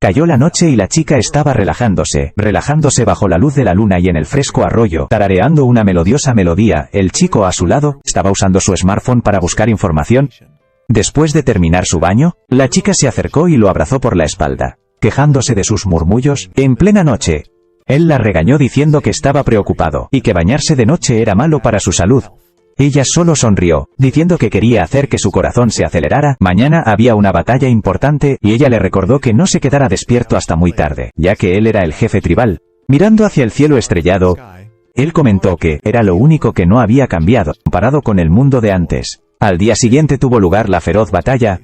Cayó la noche y la chica estaba relajándose bajo la luz de la luna y en el fresco arroyo, tarareando una melodiosa melodía. El chico a su lado estaba usando su smartphone para buscar información. Después de terminar su baño, la chica se acercó y lo abrazó por la espalda, quejándose de sus murmullos. En plena noche, él la regañó diciendo que estaba preocupado y que bañarse de noche era malo para su salud. Ella solo sonrió, diciendo que quería hacer que su corazón se acelerara. Mañana había una batalla importante y ella le recordó que no se quedara despierto hasta muy tarde, ya que él era el jefe tribal. Mirando hacia el cielo estrellado, él comentó que era lo único que no había cambiado, comparado con el mundo de antes. Al día siguiente tuvo lugar la feroz batalla.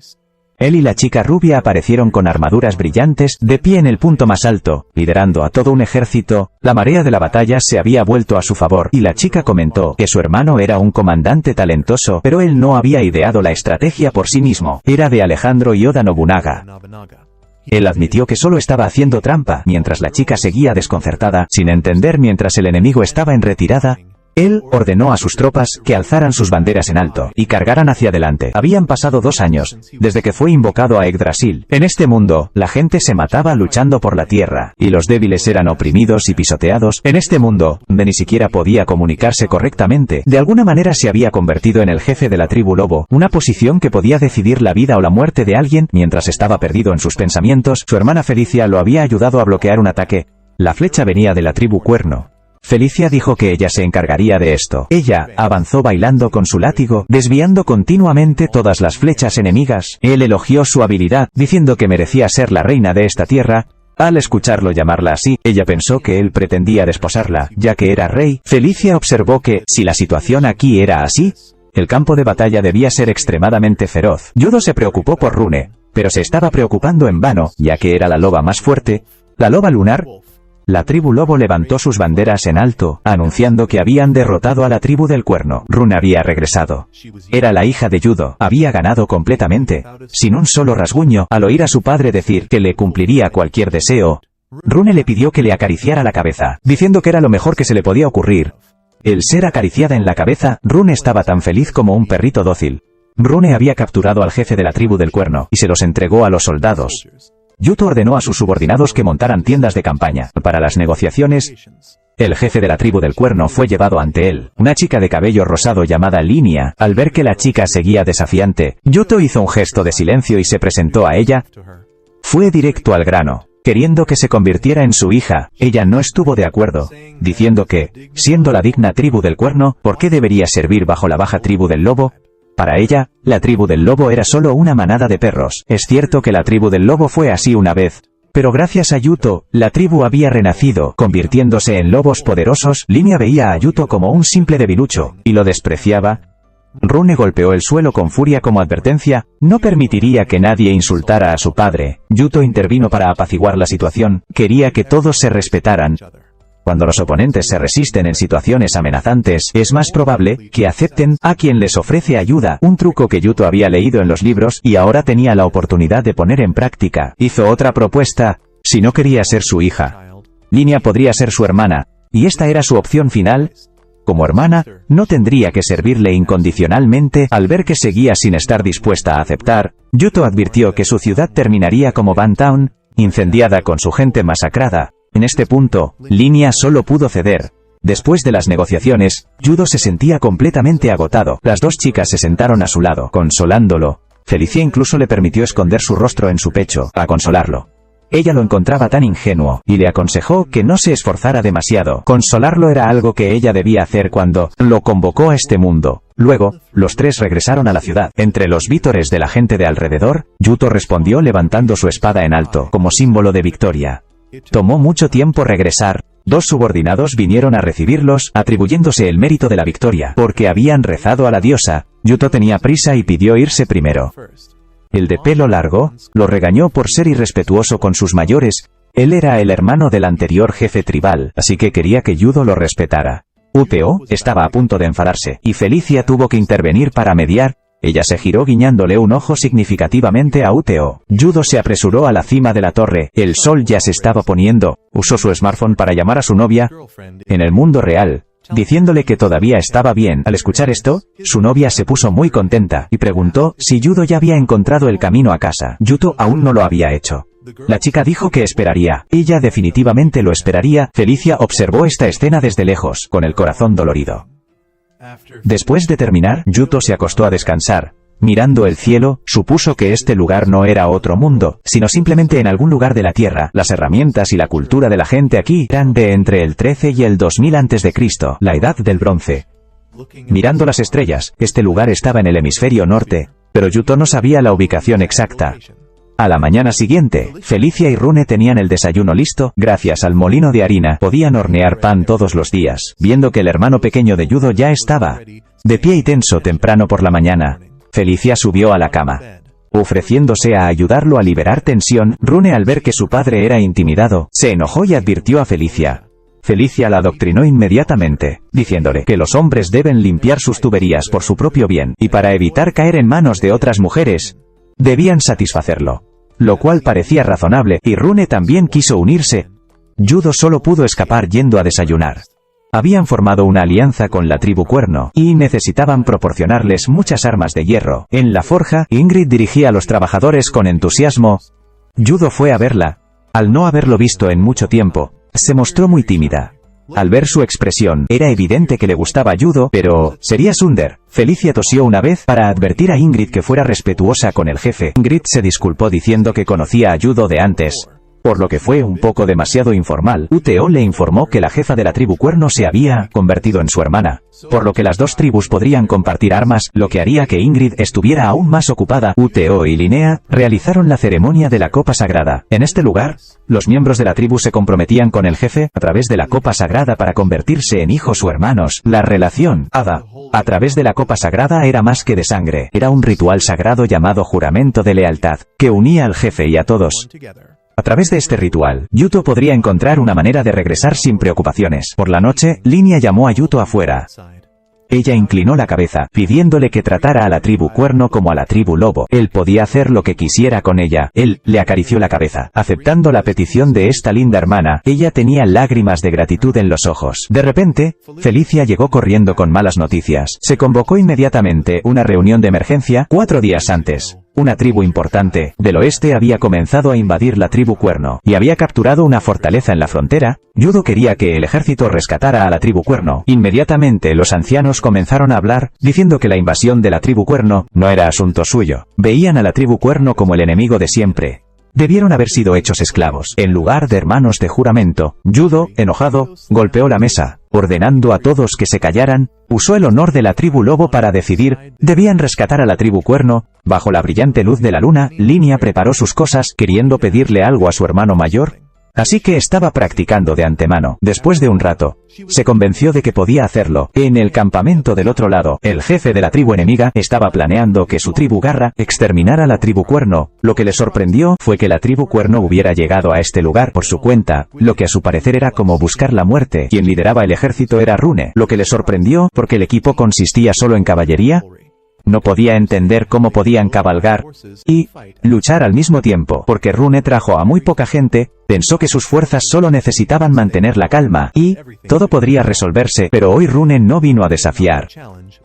Él y la chica rubia aparecieron con armaduras brillantes, de pie en el punto más alto, liderando a todo un ejército. La marea de la batalla se había vuelto a su favor, y la chica comentó que su hermano era un comandante talentoso, pero él no había ideado la estrategia por sí mismo. Era de Alejandro y Oda Nobunaga. Él admitió que solo estaba haciendo trampa, mientras la chica seguía desconcertada, sin entender mientras el enemigo estaba en retirada. Él ordenó a sus tropas que alzaran sus banderas en alto y cargaran hacia adelante. Habían pasado 2 años desde que fue invocado a Yggdrasil. En este mundo, la gente se mataba luchando por la tierra, y los débiles eran oprimidos y pisoteados. En este mundo, donde ni siquiera podía comunicarse correctamente, de alguna manera se había convertido en el jefe de la tribu lobo, una posición que podía decidir la vida o la muerte de alguien. Mientras estaba perdido en sus pensamientos, su hermana Felicia lo había ayudado a bloquear un ataque. La flecha venía de la tribu Cuerno. Felicia dijo que ella se encargaría de esto. Ella avanzó bailando con su látigo, desviando continuamente todas las flechas enemigas. Él elogió su habilidad, diciendo que merecía ser la reina de esta tierra. Al escucharlo llamarla así, ella pensó que él pretendía desposarla, ya que era rey. Felicia observó que, si la situación aquí era así, el campo de batalla debía ser extremadamente feroz. Yudo se preocupó por Rune, pero se estaba preocupando en vano, ya que era la loba más fuerte, la loba lunar. La tribu lobo levantó sus banderas en alto, anunciando que habían derrotado a la tribu del Cuerno. Rune había regresado. Era la hija de Yudo. Había ganado completamente, sin un solo rasguño. Al oír a su padre decir que le cumpliría cualquier deseo, Rune le pidió que le acariciara la cabeza, diciendo que era lo mejor que se le podía ocurrir. El ser acariciada en la cabeza, Rune estaba tan feliz como un perrito dócil. Rune había capturado al jefe de la tribu del Cuerno, y se los entregó a los soldados. Yuto ordenó a sus subordinados que montaran tiendas de campaña. Para las negociaciones, el jefe de la tribu del Cuerno fue llevado ante él. Una chica de cabello rosado llamada Linia. Al ver que la chica seguía desafiante, Yuto hizo un gesto de silencio y se presentó a ella. Fue directo al grano, queriendo que se convirtiera en su hija. Ella no estuvo de acuerdo, diciendo que, siendo la digna tribu del Cuerno, ¿por qué debería servir bajo la baja tribu del lobo? Para ella, la tribu del lobo era solo una manada de perros. Es cierto que la tribu del lobo fue así una vez, pero gracias a Yuto, la tribu había renacido, convirtiéndose en lobos poderosos. Linia veía a Yuto como un simple debilucho, y lo despreciaba. Rune golpeó el suelo con furia como advertencia. No permitiría que nadie insultara a su padre. Yuto intervino para apaciguar la situación. Quería que todos se respetaran. Cuando los oponentes se resisten en situaciones amenazantes, es más probable que acepten a quien les ofrece ayuda, un truco que Yuto había leído en los libros y ahora tenía la oportunidad de poner en práctica. Hizo otra propuesta. Si no quería ser su hija, Linia podría ser su hermana, y esta era su opción final. Como hermana, no tendría que servirle incondicionalmente. Al ver que seguía sin estar dispuesta a aceptar, Yuto advirtió que su ciudad terminaría como Van Town, incendiada con su gente masacrada. En este punto, Linia solo pudo ceder. Después de las negociaciones, Yudo se sentía completamente agotado. Las 2 chicas se sentaron a su lado, consolándolo. Felicia incluso le permitió esconder su rostro en su pecho, para consolarlo. Ella lo encontraba tan ingenuo, y le aconsejó que no se esforzara demasiado. Consolarlo era algo que ella debía hacer cuando lo convocó a este mundo. Luego, los 3 regresaron a la ciudad. Entre los vítores de la gente de alrededor, Yuto respondió levantando su espada en alto, como símbolo de victoria. Tomó mucho tiempo regresar. 2 subordinados vinieron a recibirlos, atribuyéndose el mérito de la victoria, porque habían rezado a la diosa. Yuto tenía prisa y pidió irse primero. El de pelo largo lo regañó por ser irrespetuoso con sus mayores. Él era el hermano del anterior jefe tribal, así que quería que Yudo lo respetara. Uto estaba a punto de enfadarse, y Felicia tuvo que intervenir para mediar. Ella se giró guiñándole un ojo significativamente a Uto. Yudo se apresuró a la cima de la torre. El sol ya se estaba poniendo. Usó su smartphone para llamar a su novia en el mundo real, diciéndole que todavía estaba bien. Al escuchar esto, su novia se puso muy contenta y preguntó si Yudo ya había encontrado el camino a casa. Yudo aún no lo había hecho. La chica dijo que esperaría. Ella definitivamente lo esperaría. Felicia observó esta escena desde lejos, con el corazón dolorido. Después de terminar, Yuto se acostó a descansar. Mirando el cielo, supuso que este lugar no era otro mundo, sino simplemente en algún lugar de la Tierra. Las herramientas y la cultura de la gente aquí eran de entre el 13 y el 2000 a.C., la edad del bronce. Mirando las estrellas, este lugar estaba en el hemisferio norte, pero Yuto no sabía la ubicación exacta. A la mañana siguiente, Felicia y Rune tenían el desayuno listo. Gracias al molino de harina, podían hornear pan todos los días. Viendo que el hermano pequeño de Yudo ya estaba de pie y tenso temprano por la mañana, Felicia subió a la cama, ofreciéndose a ayudarlo a liberar tensión. Rune, al ver que su padre era intimidado, se enojó y advirtió a Felicia. Felicia la adoctrinó inmediatamente, diciéndole que los hombres deben limpiar sus tuberías por su propio bien, y para evitar caer en manos de otras mujeres, debían satisfacerlo. Lo cual parecía razonable, y Rune también quiso unirse. Yudo solo pudo escapar yendo a desayunar. Habían formado una alianza con la tribu Cuerno, y necesitaban proporcionarles muchas armas de hierro. En la forja, Ingrid dirigía a los trabajadores con entusiasmo. Yudo fue a verla. Al no haberlo visto en mucho tiempo, se mostró muy tímida. Al ver su expresión, era evidente que le gustaba Yudo, pero sería Sunder. Felicia tosió una vez para advertir a Ingrid que fuera respetuosa con el jefe. Ingrid se disculpó diciendo que conocía a Yudo de antes, por lo que fue un poco demasiado informal. Uteo le informó que la jefa de la tribu Cuerno se había convertido en su hermana, por lo que las dos tribus podrían compartir armas, lo que haría que Ingrid estuviera aún más ocupada. Uteo y Linnea realizaron la ceremonia de la copa sagrada. En este lugar, los miembros de la tribu se comprometían con el jefe a través de la copa sagrada para convertirse en hijos o hermanos. La relación a través de la copa sagrada era más que de sangre. Era un ritual sagrado llamado juramento de lealtad, que unía al jefe y a todos. A través de este ritual, Yuto podría encontrar una manera de regresar sin preocupaciones. Por la noche, Linnea llamó a Yuto afuera. Ella inclinó la cabeza, pidiéndole que tratara a la tribu Cuerno como a la tribu Lobo. Él podía hacer lo que quisiera con ella. Él le acarició la cabeza, aceptando la petición de esta linda hermana. Ella tenía lágrimas de gratitud en los ojos. De repente, Felicia llegó corriendo con malas noticias. Se convocó inmediatamente una reunión de emergencia. 4 días antes, una tribu importante del oeste había comenzado a invadir la tribu Cuerno, y había capturado una fortaleza en la frontera. Yudo quería que el ejército rescatara a la tribu Cuerno. Inmediatamente los ancianos comenzaron a hablar, diciendo que la invasión de la tribu Cuerno no era asunto suyo. Veían a la tribu Cuerno como el enemigo de siempre. Debieron haber sido hechos esclavos, en lugar de hermanos de juramento. Yudo, enojado, golpeó la mesa, ordenando a todos que se callaran. Usó el honor de la tribu Lobo para decidir. Debían rescatar a la tribu Cuerno. Bajo la brillante luz de la luna, Linnea preparó sus cosas, queriendo pedirle algo a su hermano mayor. Así que estaba practicando de antemano. Después de un rato, se convenció de que podía hacerlo. En el campamento del otro lado, el jefe de la tribu enemiga estaba planeando que su tribu Garra exterminara a la tribu Cuerno. Lo que le sorprendió fue que la tribu Cuerno hubiera llegado a este lugar por su cuenta, lo que a su parecer era como buscar la muerte. Quien lideraba el ejército era Rune. Lo que le sorprendió, porque el equipo consistía solo en caballería. No podía entender cómo podían cabalgar y luchar al mismo tiempo, porque Rune trajo a muy poca gente. Pensó que sus fuerzas solo necesitaban mantener la calma, y todo podría resolverse, pero hoy Rune no vino a desafiar,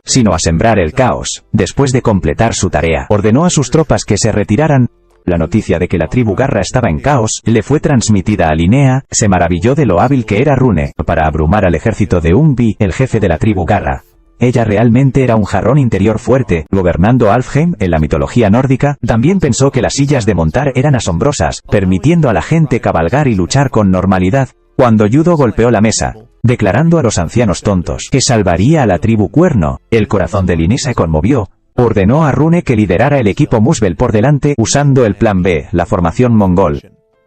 sino a sembrar el caos. Después de completar su tarea, ordenó a sus tropas que se retiraran. La noticia de que la tribu Garra estaba en caos le fue transmitida a Linnea. Se maravilló de lo hábil que era Rune para abrumar al ejército de Umbi, el jefe de la tribu Garra. Ella realmente era un jarrón interior fuerte. Gobernando Alfheim en la mitología nórdica, también pensó que las sillas de montar eran asombrosas, permitiendo a la gente cabalgar y luchar con normalidad. Cuando Yudo golpeó la mesa, declarando a los ancianos tontos que salvaría a la tribu Cuerno, el corazón de Linnea se conmovió. Ordenó a Rune que liderara el equipo Muspel por delante, usando el plan B, la formación mongol.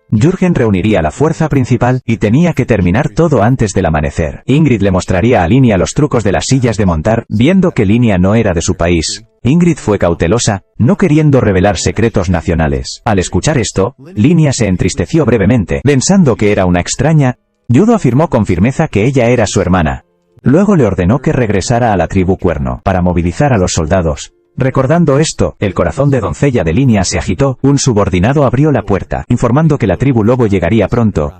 Jürgen reuniría la fuerza principal, y tenía que terminar todo antes del amanecer. Ingrid le mostraría a Linnea los trucos de las sillas de montar. Viendo que Linnea no era de su país, Ingrid fue cautelosa, no queriendo revelar secretos nacionales. Al escuchar esto, Linnea se entristeció brevemente, pensando que era una extraña. Yudo afirmó con firmeza que ella era su hermana. Luego le ordenó que regresara a la tribu Cuerno, para movilizar a los soldados. Recordando esto, el corazón de doncella de Linnea se agitó. Un subordinado abrió la puerta, informando que la tribu Lobo llegaría pronto.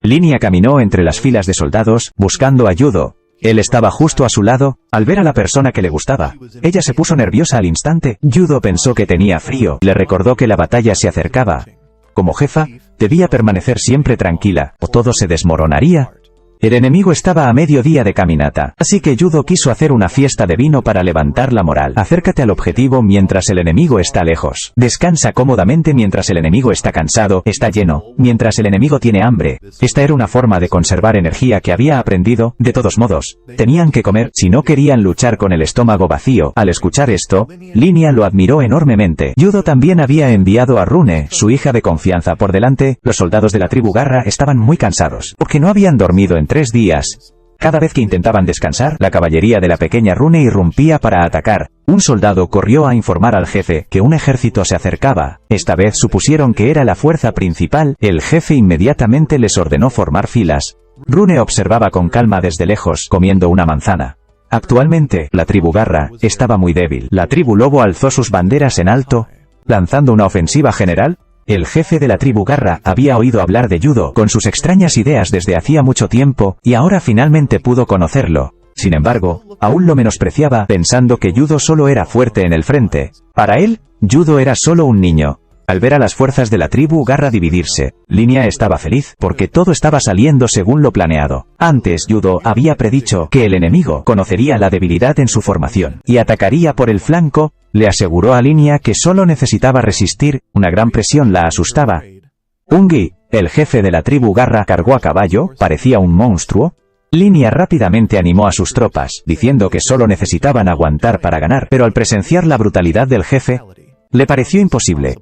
Linnea caminó entre las filas de soldados, buscando a Yudo. Él estaba justo a su lado. Al ver a la persona que le gustaba, ella se puso nerviosa al instante. Yudo pensó que tenía frío. Le recordó que la batalla se acercaba. Como jefa, debía permanecer siempre tranquila, o todo se desmoronaría. El enemigo estaba a mediodía de caminata, así que Yudo quiso hacer una fiesta de vino para levantar la moral. Acércate al objetivo mientras el enemigo está lejos. Descansa cómodamente mientras el enemigo está cansado, está lleno, mientras el enemigo tiene hambre. Esta era una forma de conservar energía que había aprendido. De todos modos, tenían que comer si no querían luchar con el estómago vacío. Al escuchar esto, Linia lo admiró enormemente. Yudo también había enviado a Rune, su hija de confianza, por delante. Los soldados de la tribu Garra estaban muy cansados, porque no habían dormido en 3 días. Cada vez que intentaban descansar, la caballería de la pequeña Rune irrumpía para atacar. Un soldado corrió a informar al jefe que un ejército se acercaba. Esta vez supusieron que era la fuerza principal. El jefe inmediatamente les ordenó formar filas. Rune observaba con calma desde lejos, comiendo una manzana. Actualmente, la tribu Garra estaba muy débil. La tribu Lobo alzó sus banderas en alto, lanzando una ofensiva general. El jefe de la tribu Garra había oído hablar de Yudo con sus extrañas ideas desde hacía mucho tiempo, y ahora finalmente pudo conocerlo. Sin embargo, aún lo menospreciaba, pensando que Yudo solo era fuerte en el frente. Para él, Yudo era solo un niño. Al ver a las fuerzas de la tribu Garra dividirse, Linia estaba feliz, porque todo estaba saliendo según lo planeado. Antes Yudo había predicho que el enemigo conocería la debilidad en su formación, y atacaría por el flanco. Le aseguró a Linia que solo necesitaba resistir. Una gran presión la asustaba. Ungi, el jefe de la tribu Garra, cargó a caballo, parecía un monstruo. Linia rápidamente animó a sus tropas, diciendo que solo necesitaban aguantar para ganar, pero al presenciar la brutalidad del jefe, le pareció imposible.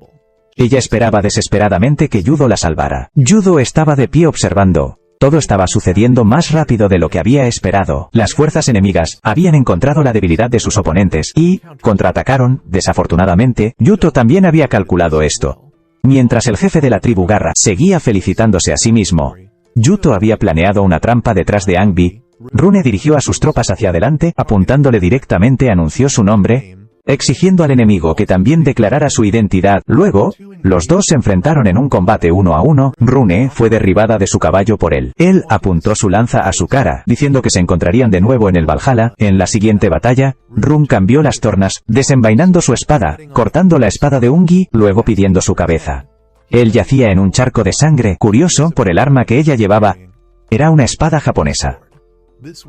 Ella esperaba desesperadamente que Yudo la salvara. Yudo estaba de pie observando. Todo estaba sucediendo más rápido de lo que había esperado. Las fuerzas enemigas habían encontrado la debilidad de sus oponentes y contraatacaron. Desafortunadamente, Yuto también había calculado esto. Mientras el jefe de la tribu Garra seguía felicitándose a sí mismo, Yuto había planeado una trampa detrás de Angbi. Rune dirigió a sus tropas hacia adelante, apuntándole directamente anunció su nombre, exigiendo al enemigo que también declarara su identidad. Luego, los dos se enfrentaron en un combate 1 a 1. Rune fue derribada de su caballo por él. Él apuntó su lanza a su cara, diciendo que se encontrarían de nuevo en el Valhalla. En la siguiente batalla, Rune cambió las tornas, desenvainando su espada, cortando la espada de Ungi, luego pidiendo su cabeza. Él yacía en un charco de sangre, curioso por el arma que ella llevaba. Era una espada japonesa.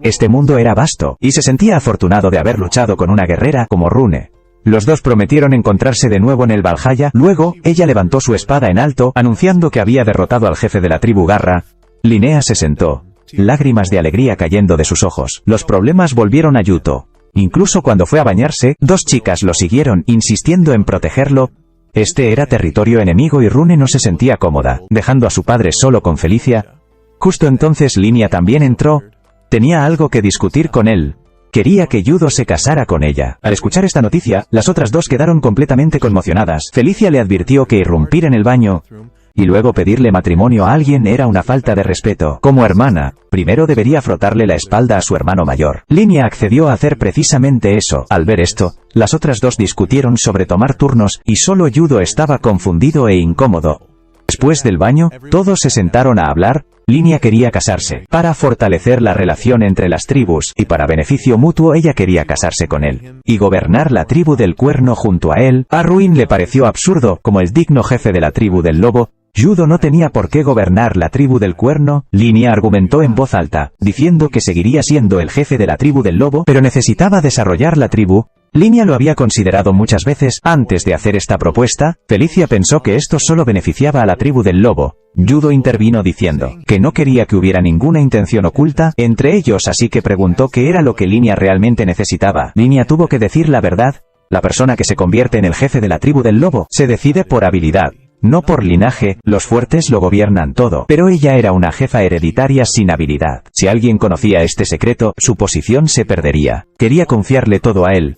Este mundo era vasto, y se sentía afortunado de haber luchado con una guerrera como Rune. Los dos prometieron encontrarse de nuevo en el Valhalla. Luego, ella levantó su espada en alto, anunciando que había derrotado al jefe de la tribu Garra. Linnea se sentó, lágrimas de alegría cayendo de sus ojos. Los problemas volvieron a Yuto. Incluso cuando fue a bañarse, 2 chicas lo siguieron, insistiendo en protegerlo. Este era territorio enemigo y Rune no se sentía cómoda, dejando a su padre solo con Felicia. Justo entonces Linnea también entró. Tenía algo que discutir con él. Quería que Yudo se casara con ella. Al escuchar esta noticia, las otras 2 quedaron completamente conmocionadas. Felicia le advirtió que irrumpir en el baño y luego pedirle matrimonio a alguien era una falta de respeto. Como hermana, primero debería frotarle la espalda a su hermano mayor. Linnea accedió a hacer precisamente eso. Al ver esto, las otras 2 discutieron sobre tomar turnos, y solo Yudo estaba confundido e incómodo. Después del baño, todos se sentaron a hablar. Linnea quería casarse, para fortalecer la relación entre las tribus, y para beneficio mutuo ella quería casarse con él, y gobernar la tribu del cuerno junto a él. A Ruin le pareció absurdo, como el digno jefe de la tribu del lobo. Yudo no tenía por qué gobernar la tribu del cuerno. Linnea argumentó en voz alta, diciendo que seguiría siendo el jefe de la tribu del lobo, pero necesitaba desarrollar la tribu. Linnea lo había considerado muchas veces. Antes de hacer esta propuesta, Felicia pensó que esto solo beneficiaba a la tribu del lobo. Yudo intervino diciendo que no quería que hubiera ninguna intención oculta entre ellos, así que preguntó qué era lo que Linnea realmente necesitaba. Linnea tuvo que decir la verdad. La persona que se convierte en el jefe de la tribu del lobo se decide por habilidad, no por linaje. Los fuertes lo gobiernan todo, pero ella era una jefa hereditaria sin habilidad. Si alguien conocía este secreto, su posición se perdería. Quería confiarle todo a él.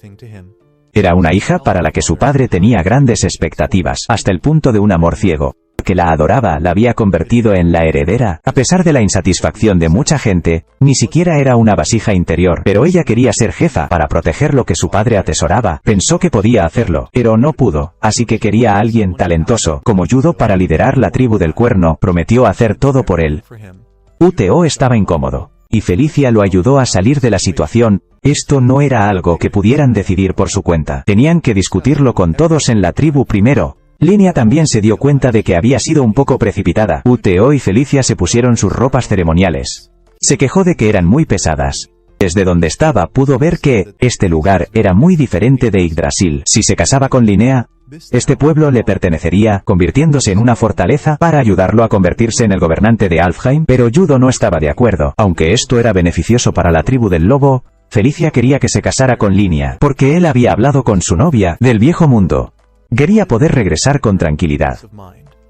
Era una hija para la que su padre tenía grandes expectativas, hasta el punto de un amor ciego. Que la adoraba la había convertido en la heredera. A pesar de la insatisfacción de mucha gente, ni siquiera era una vasija interior, pero ella quería ser jefa para proteger lo que su padre atesoraba. Pensó que podía hacerlo, pero no pudo, así que quería a alguien talentoso como Yudo para liderar la tribu del cuerno. Prometió hacer todo por él. Uto estaba incómodo, y Felicia lo ayudó a salir de la situación. Esto no era algo que pudieran decidir por su cuenta. Tenían que discutirlo con todos en la tribu primero. Linia también se dio cuenta de que había sido un poco precipitada. Uteo y Felicia se pusieron sus ropas ceremoniales. Se quejó de que eran muy pesadas. Desde donde estaba pudo ver que este lugar era muy diferente de Yggdrasil. Si se casaba con Linnea, este pueblo le pertenecería, convirtiéndose en una fortaleza para ayudarlo a convertirse en el gobernante de Alfheim, pero Yudo no estaba de acuerdo. Aunque esto era beneficioso para la tribu del lobo, Felicia quería que se casara con Linia, porque él había hablado con su novia del viejo mundo. Quería poder regresar con tranquilidad.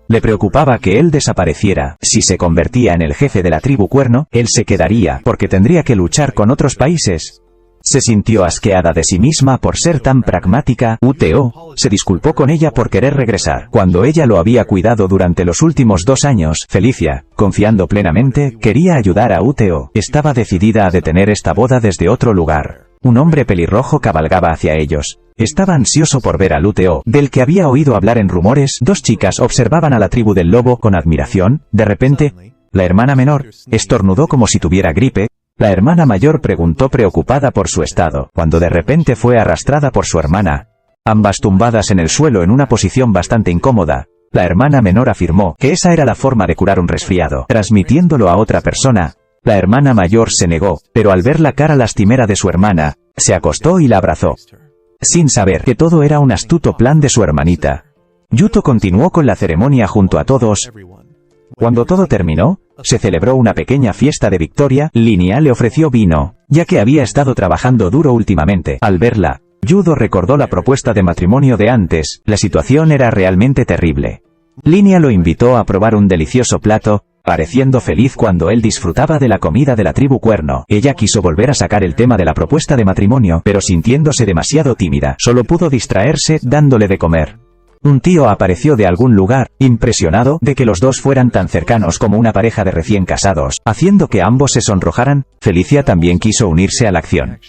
Le preocupaba que él desapareciera. Si se convertía en el jefe de la tribu Cuerno, él se quedaría, porque tendría que luchar con otros países. Se sintió asqueada de sí misma por ser tan pragmática. Uteo se disculpó con ella por querer regresar, cuando ella lo había cuidado durante los últimos 2 años. Felicia, confiando plenamente, quería ayudar a Uteo. Estaba decidida a detener esta boda desde otro lugar. Un hombre pelirrojo cabalgaba hacia ellos. Estaba ansioso por ver a Uteo, del que había oído hablar en rumores. 2 chicas observaban a la tribu del lobo con admiración. De repente, la hermana menor estornudó como si tuviera gripe. La hermana mayor preguntó preocupada por su estado, cuando de repente fue arrastrada por su hermana. Ambas tumbadas en el suelo en una posición bastante incómoda. La hermana menor afirmó que esa era la forma de curar un resfriado, transmitiéndolo a otra persona. La hermana mayor se negó, pero al ver la cara lastimera de su hermana, se acostó y la abrazó, sin saber que todo era un astuto plan de su hermanita. Yuto continuó con la ceremonia junto a todos. Cuando todo terminó, se celebró una pequeña fiesta de victoria. Linia le ofreció vino, ya que había estado trabajando duro últimamente. Al verla, Yudo recordó la propuesta de matrimonio de antes. La situación era realmente terrible. Linia lo invitó a probar un delicioso plato, pareciendo feliz cuando él disfrutaba de la comida de la tribu Cuerno. Ella quiso volver a sacar el tema de la propuesta de matrimonio, pero sintiéndose demasiado tímida, solo pudo distraerse dándole de comer. Un tío apareció de algún lugar, impresionado de que los dos fueran tan cercanos como una pareja de recién casados, haciendo que ambos se sonrojaran. Felicia también quiso unirse a la acción.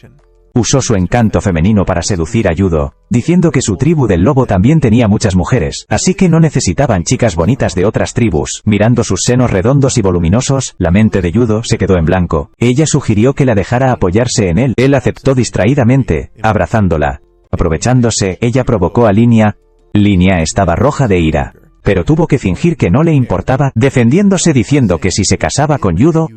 Usó su encanto femenino para seducir a Yudo, diciendo que su tribu del lobo también tenía muchas mujeres, así que no necesitaban chicas bonitas de otras tribus. Mirando sus senos redondos y voluminosos, la mente de Yudo se quedó en blanco. Ella sugirió que la dejara apoyarse en él. Él aceptó distraídamente, abrazándola. Aprovechándose, ella provocó a Linia. Linia estaba roja de ira, pero tuvo que fingir que no le importaba, defendiéndose diciendo que si se casaba con Yudo,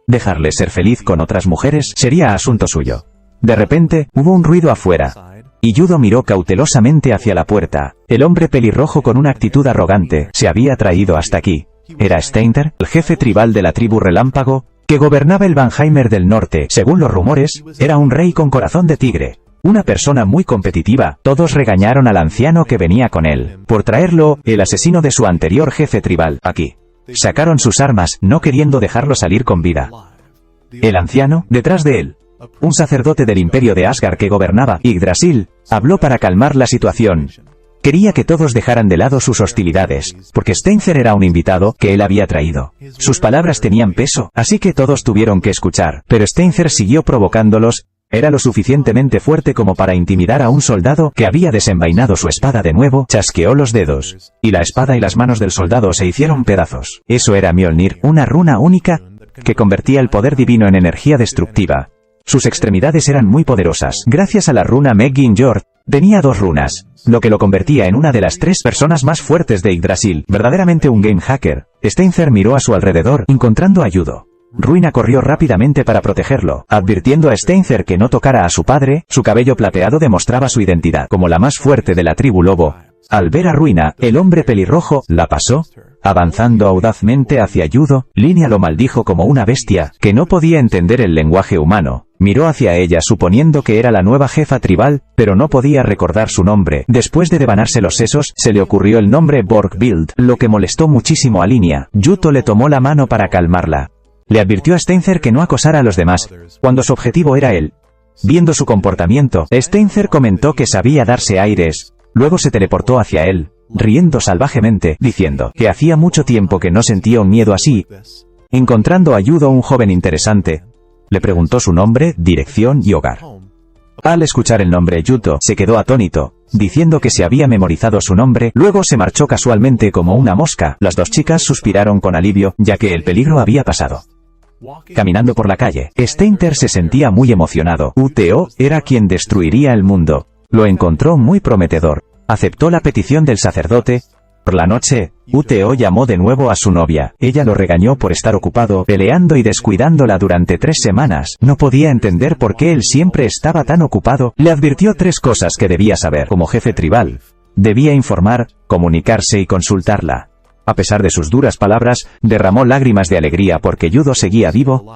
dejarle ser feliz con otras mujeres sería asunto suyo. De repente, hubo un ruido afuera, y Yudo miró cautelosamente hacia la puerta. El hombre pelirrojo con una actitud arrogante se había traído hasta aquí. Era Steinter, el jefe tribal de la tribu Relámpago, que gobernaba el Vanheimer del Norte. Según los rumores, era un rey con corazón de tigre. Una persona muy competitiva. Todos regañaron al anciano que venía con él, por traerlo, el asesino de su anterior jefe tribal, aquí. Sacaron sus armas, no queriendo dejarlo salir con vida. El anciano, detrás de él, un sacerdote del imperio de Asgard que gobernaba Yggdrasil, habló para calmar la situación. Quería que todos dejaran de lado sus hostilidades, porque Steinzer era un invitado que él había traído. Sus palabras tenían peso, así que todos tuvieron que escuchar, pero Steinzer siguió provocándolos. Era lo suficientemente fuerte como para intimidar a un soldado que había desenvainado su espada de nuevo, chasqueó los dedos, y la espada y las manos del soldado se hicieron pedazos. Eso era Mjolnir, una runa única que convertía el poder divino en energía destructiva. Sus extremidades eran muy poderosas. Gracias a la runa Megginjord, tenía 2 runas, lo que lo convertía en una de las 3 personas más fuertes de Yggdrasil. Verdaderamente un game hacker. Steinzer miró a su alrededor, encontrando a Yudo. Ruina corrió rápidamente para protegerlo, advirtiendo a Steinzer que no tocara a su padre. Su cabello plateado demostraba su identidad como la más fuerte de la tribu lobo. Al ver a Ruina, el hombre pelirrojo la pasó, avanzando audazmente hacia Yudo. Linia lo maldijo como una bestia, que no podía entender el lenguaje humano. Miró hacia ella suponiendo que era la nueva jefa tribal, pero no podía recordar su nombre. Después de devanarse los sesos, se le ocurrió el nombre Borgbild, lo que molestó muchísimo a Linia. Yuto le tomó la mano para calmarla. Le advirtió a Steinzer que no acosara a los demás, cuando su objetivo era él. Viendo su comportamiento, Steinzer comentó que sabía darse aires. Luego se teleportó hacia él, riendo salvajemente, diciendo que hacía mucho tiempo que no sentía un miedo así. Encontrando a Yudo un joven interesante, le preguntó su nombre, dirección y hogar. Al escuchar el nombre Yuto, se quedó atónito, diciendo que se había memorizado su nombre. Luego se marchó casualmente como una mosca. Las 2 chicas suspiraron con alivio, ya que el peligro había pasado. Caminando por la calle, Steinter se sentía muy emocionado. Uteo era quien destruiría el mundo. Lo encontró muy prometedor. Aceptó la petición del sacerdote. Por la noche, Uteo llamó de nuevo a su novia. Ella lo regañó por estar ocupado, peleando y descuidándola durante 3 semanas. No podía entender por qué él siempre estaba tan ocupado. Le advirtió 3 cosas que debía saber como jefe tribal. Debía informar, comunicarse y consultarla. A pesar de sus duras palabras, derramó lágrimas de alegría porque Yudo seguía vivo.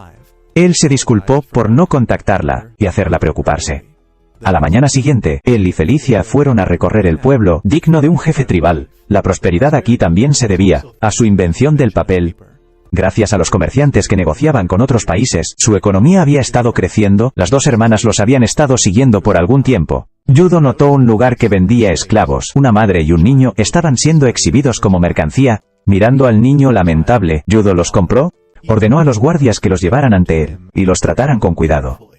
Él se disculpó por no contactarla y hacerla preocuparse. A la mañana siguiente, él y Felicia fueron a recorrer el pueblo, digno de un jefe tribal. La prosperidad aquí también se debía a su invención del papel. Gracias a los comerciantes que negociaban con otros países, su economía había estado creciendo. Las 2 hermanas los habían estado siguiendo por algún tiempo. Yudo notó un lugar que vendía esclavos. Una madre y un niño estaban siendo exhibidos como mercancía. Mirando al niño lamentable, Yudo los compró. Ordenó a los guardias que los llevaran ante él y los trataran con cuidado.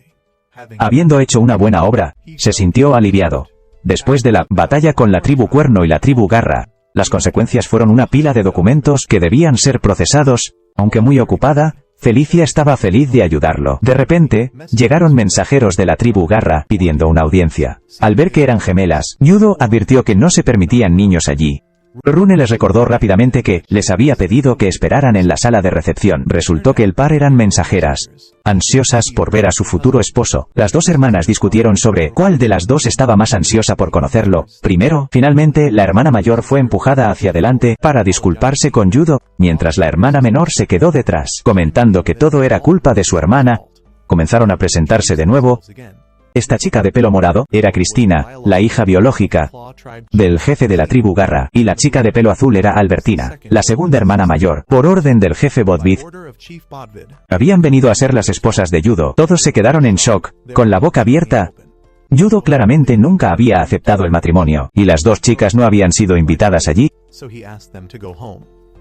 Habiendo hecho una buena obra, se sintió aliviado. Después de la batalla con la tribu Cuerno y la tribu Garra, las consecuencias fueron una pila de documentos que debían ser procesados. Aunque muy ocupada, Felicia estaba feliz de ayudarlo. De repente, llegaron mensajeros de la tribu Garra pidiendo una audiencia. Al ver que eran gemelas, Yudo advirtió que no se permitían niños allí. Rune les recordó rápidamente que les había pedido que esperaran en la sala de recepción. Resultó que el par eran mensajeras, ansiosas por ver a su futuro esposo. Las 2 hermanas discutieron sobre cuál de las 2 estaba más ansiosa por conocerlo. Primero, finalmente, la hermana mayor fue empujada hacia adelante para disculparse con Yudo, mientras la hermana menor se quedó detrás, comentando que todo era culpa de su hermana. Comenzaron a presentarse de nuevo. Esta chica de pelo morado era Cristina, la hija biológica del jefe de la tribu Garra, y la chica de pelo azul era Albertina, la segunda hermana mayor. Por orden del jefe Bodvid, habían venido a ser las esposas de Yudo. Todos se quedaron en shock, con la boca abierta. Yudo claramente nunca había aceptado el matrimonio, y las 2 chicas no habían sido invitadas allí.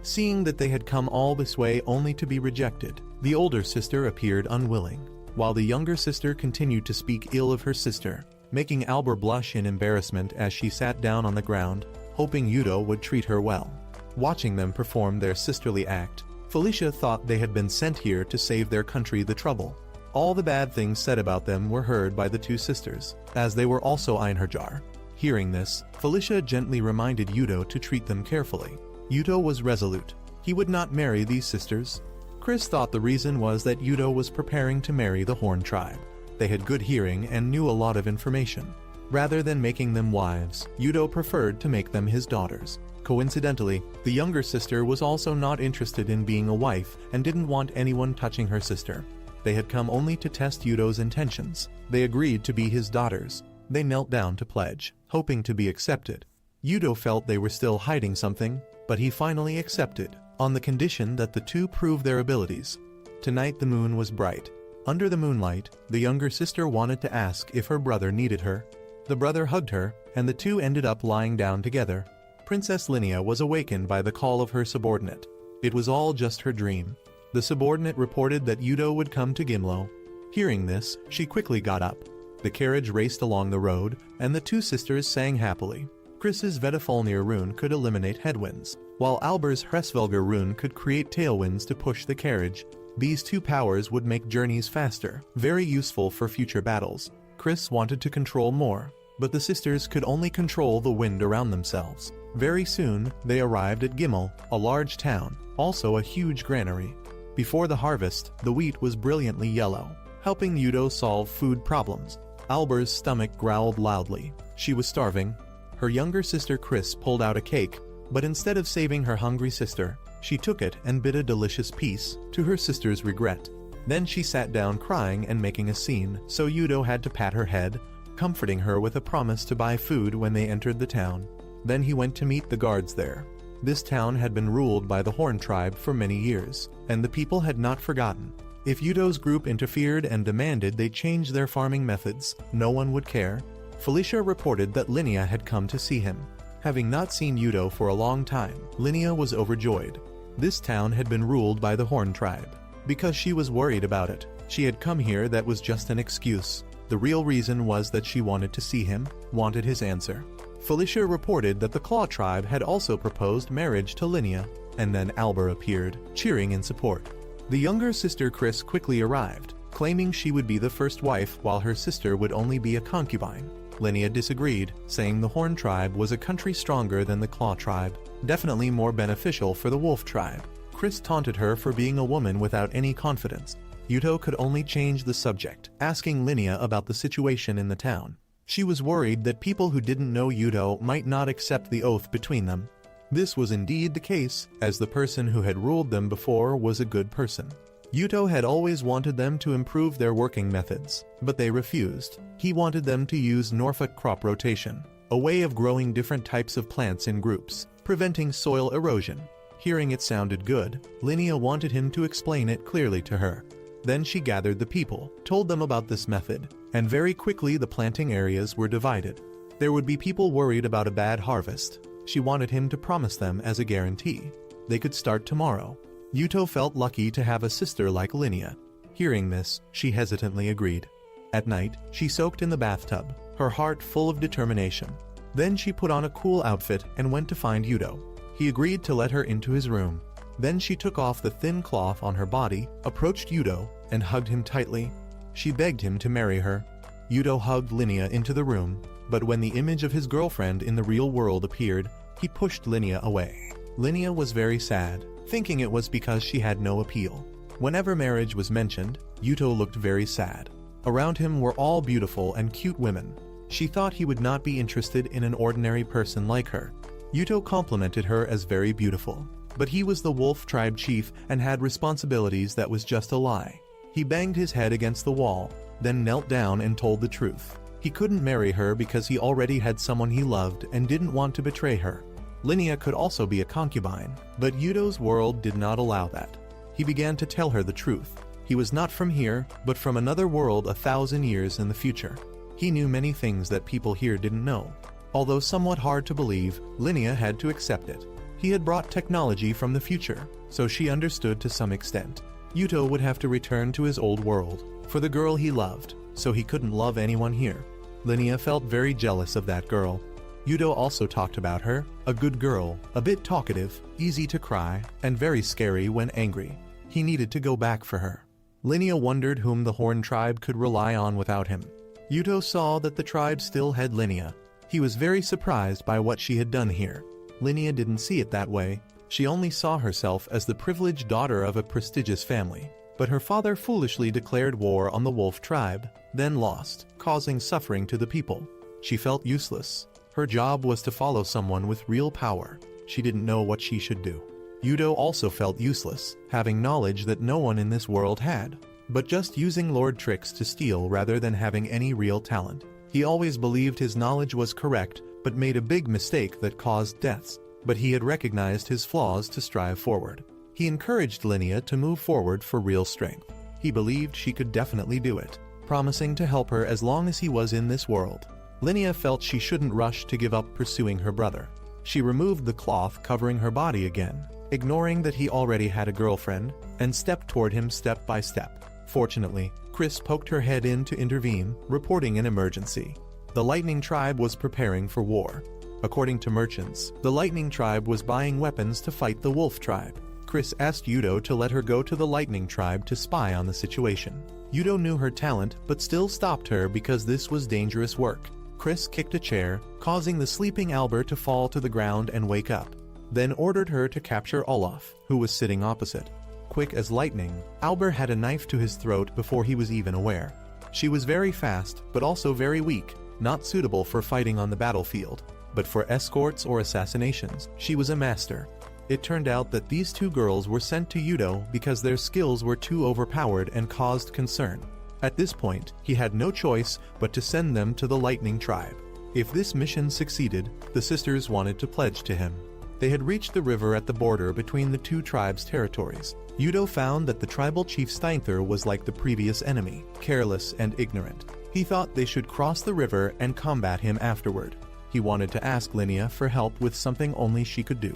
Seeing that they had come all this way only to be rejected, the older sister appeared unwilling, while the younger sister continued to speak ill of her sister, making Albert blush in embarrassment as she sat down on the ground, hoping Yudo would treat her well. Watching them perform their sisterly act, Felicia thought they had been sent here to save their country the trouble. All the bad things said about them were heard by the 2 sisters, as they were also Einherjar. Hearing this, Felicia gently reminded Yudo to treat them carefully. Yudo was resolute. He would not marry these sisters. Chris thought the reason was that Yudo was preparing to marry the Horn tribe. They had good hearing and knew a lot of information. Rather than making them wives, Yudo preferred to make them his daughters. Coincidentally, the younger sister was also not interested in being a wife and didn't want anyone touching her sister. They had come only to test Yudo's intentions. They agreed to be his daughters. They knelt down to pledge, hoping to be accepted. Yudo felt they were still hiding something, but he finally accepted, on the condition that the 2 prove their abilities. Tonight the moon was bright. Under the moonlight, the younger sister wanted to ask if her brother needed her. The brother hugged her, and the 2 ended up lying down together. Princess Linnea was awakened by the call of her subordinate. It was all just her dream. The subordinate reported that Yudo would come to Gimlo. Hearing this, she quickly got up. The carriage raced along the road, and the 2 sisters sang happily. Chris's Vetafalnir rune could eliminate headwinds, while Alber's Hresvelger rune could create tailwinds to push the carriage. These 2 powers would make journeys faster, very useful for future battles. Chris wanted to control more, but the sisters could only control the wind around themselves. Very soon, they arrived at Gimel, a large town, also a huge granary. Before the harvest, the wheat was brilliantly yellow, helping Yudo solve food problems. Alber's stomach growled loudly. She was starving. Her younger sister Chris pulled out a cake, but instead of saving her hungry sister, she took it and bit a delicious piece, to her sister's regret. Then she sat down crying and making a scene, so Yudo had to pat her head, comforting her with a promise to buy food when they entered the town. Then he went to meet the guards there. This town had been ruled by the Horn tribe for many years, and the people had not forgotten. If Yudo's group interfered and demanded they change their farming methods, no one would care. Felicia reported that Linnea had come to see him. Having not seen Yudo for a long time, Linnea was overjoyed. This town had been ruled by the Horn tribe. Because she was worried about it, she had come here. That was just an excuse. The real reason was that she wanted to see him, wanted his answer. Felicia reported that the Claw tribe had also proposed marriage to Linnea, and then Albert appeared, cheering in support. The younger sister Chris quickly arrived, claiming she would be the first wife while her sister would only be a concubine. Linnea disagreed, saying the Horn tribe was a country stronger than the Claw tribe, definitely more beneficial for the Wolf tribe. Chris taunted her for being a woman without any confidence. Yuto could only change the subject, asking Linnea about the situation in the town. She was worried that people who didn't know Yuto might not accept the oath between them. This was indeed the case, as the person who had ruled them before was a good person. Yuto had always wanted them to improve their working methods, but they refused. He wanted them to use Norfolk crop rotation, a way of growing different types of plants in groups, preventing soil erosion. Hearing it sounded good, Linnea wanted him to explain it clearly to her. Then she gathered the people, told them about this method, and very quickly the planting areas were divided. There would be people worried about a bad harvest. She wanted him to promise them as a guarantee. They could start tomorrow. Yuto felt lucky to have a sister like Linnea. Hearing this, she hesitantly agreed. At night, she soaked in the bathtub, her heart full of determination. Then she put on a cool outfit and went to find Yuto. He agreed to let her into his room. Then she took off the thin cloth on her body, approached Yuto, and hugged him tightly. She begged him to marry her. Yuto hugged Linnea into the room, but when the image of his girlfriend in the real world appeared, he pushed Linnea away. Linnea was very sad, thinking it was because she had no appeal. Whenever marriage was mentioned, Yuto looked very sad. Around him were all beautiful and cute women. She thought he would not be interested in an ordinary person like her. Yuto complimented her as very beautiful, but he was the Wolf tribe chief and had responsibilities that was just a lie. He banged his head against the wall, then knelt down and told the truth. He couldn't marry her because he already had someone he loved and didn't want to betray her. Linnea could also be a concubine, but Yuto's world did not allow that. He began to tell her the truth. He was not from here, but from another world 1,000 years in the future. He knew many things that people here didn't know. Although somewhat hard to believe, Linnea had to accept it. He had brought technology from the future, so she understood to some extent. Yuto would have to return to his old world, for the girl he loved, so he couldn't love anyone here. Linnea felt very jealous of that girl. Yuto also talked about her, a good girl, a bit talkative, easy to cry, and very scary when angry. He needed to go back for her. Linnea wondered whom the Horn tribe could rely on without him. Yuto saw that the tribe still had Linnea. He was very surprised by what she had done here. Linnea didn't see it that way. She only saw herself as the privileged daughter of a prestigious family. But her father foolishly declared war on the Wolf tribe, then lost, causing suffering to the people. She felt useless. Her job was to follow someone with real power. She didn't know what she should do. Yuto also felt useless, having knowledge that no one in this world had, but just using Lord tricks to steal rather than having any real talent. He always believed his knowledge was correct, but made a big mistake that caused deaths. But he had recognized his flaws to strive forward. He encouraged Linnea to move forward for real strength. He believed she could definitely do it, promising to help her as long as he was in this world. Linnea felt she shouldn't rush to give up pursuing her brother. She removed the cloth covering her body again, ignoring that he already had a girlfriend, and stepped toward him step by step. Fortunately, Chris poked her head in to intervene, reporting an emergency. The Lightning tribe was preparing for war. According to merchants, the Lightning tribe was buying weapons to fight the Wolf tribe. Chris asked Yuto to let her go to the Lightning tribe to spy on the situation. Yuto knew her talent, but still stopped her because this was dangerous work. Chris kicked a chair, causing the sleeping Albert to fall to the ground and wake up, then ordered her to capture Olaf, who was sitting opposite. Quick as lightning, Albert had a knife to his throat before he was even aware. She was very fast, but also very weak, not suitable for fighting on the battlefield, but for escorts or assassinations, she was a master. It turned out that these two girls were sent to Yuto because their skills were too overpowered and caused concern. At this point, he had no choice but to send them to the Lightning tribe. If this mission succeeded, the sisters wanted to pledge to him. They had reached the river at the border between the two tribes' territories. Yuto found that the tribal chief Steinther was like the previous enemy, careless and ignorant. He thought they should cross the river and combat him afterward. He wanted to ask Linnea for help with something only she could do.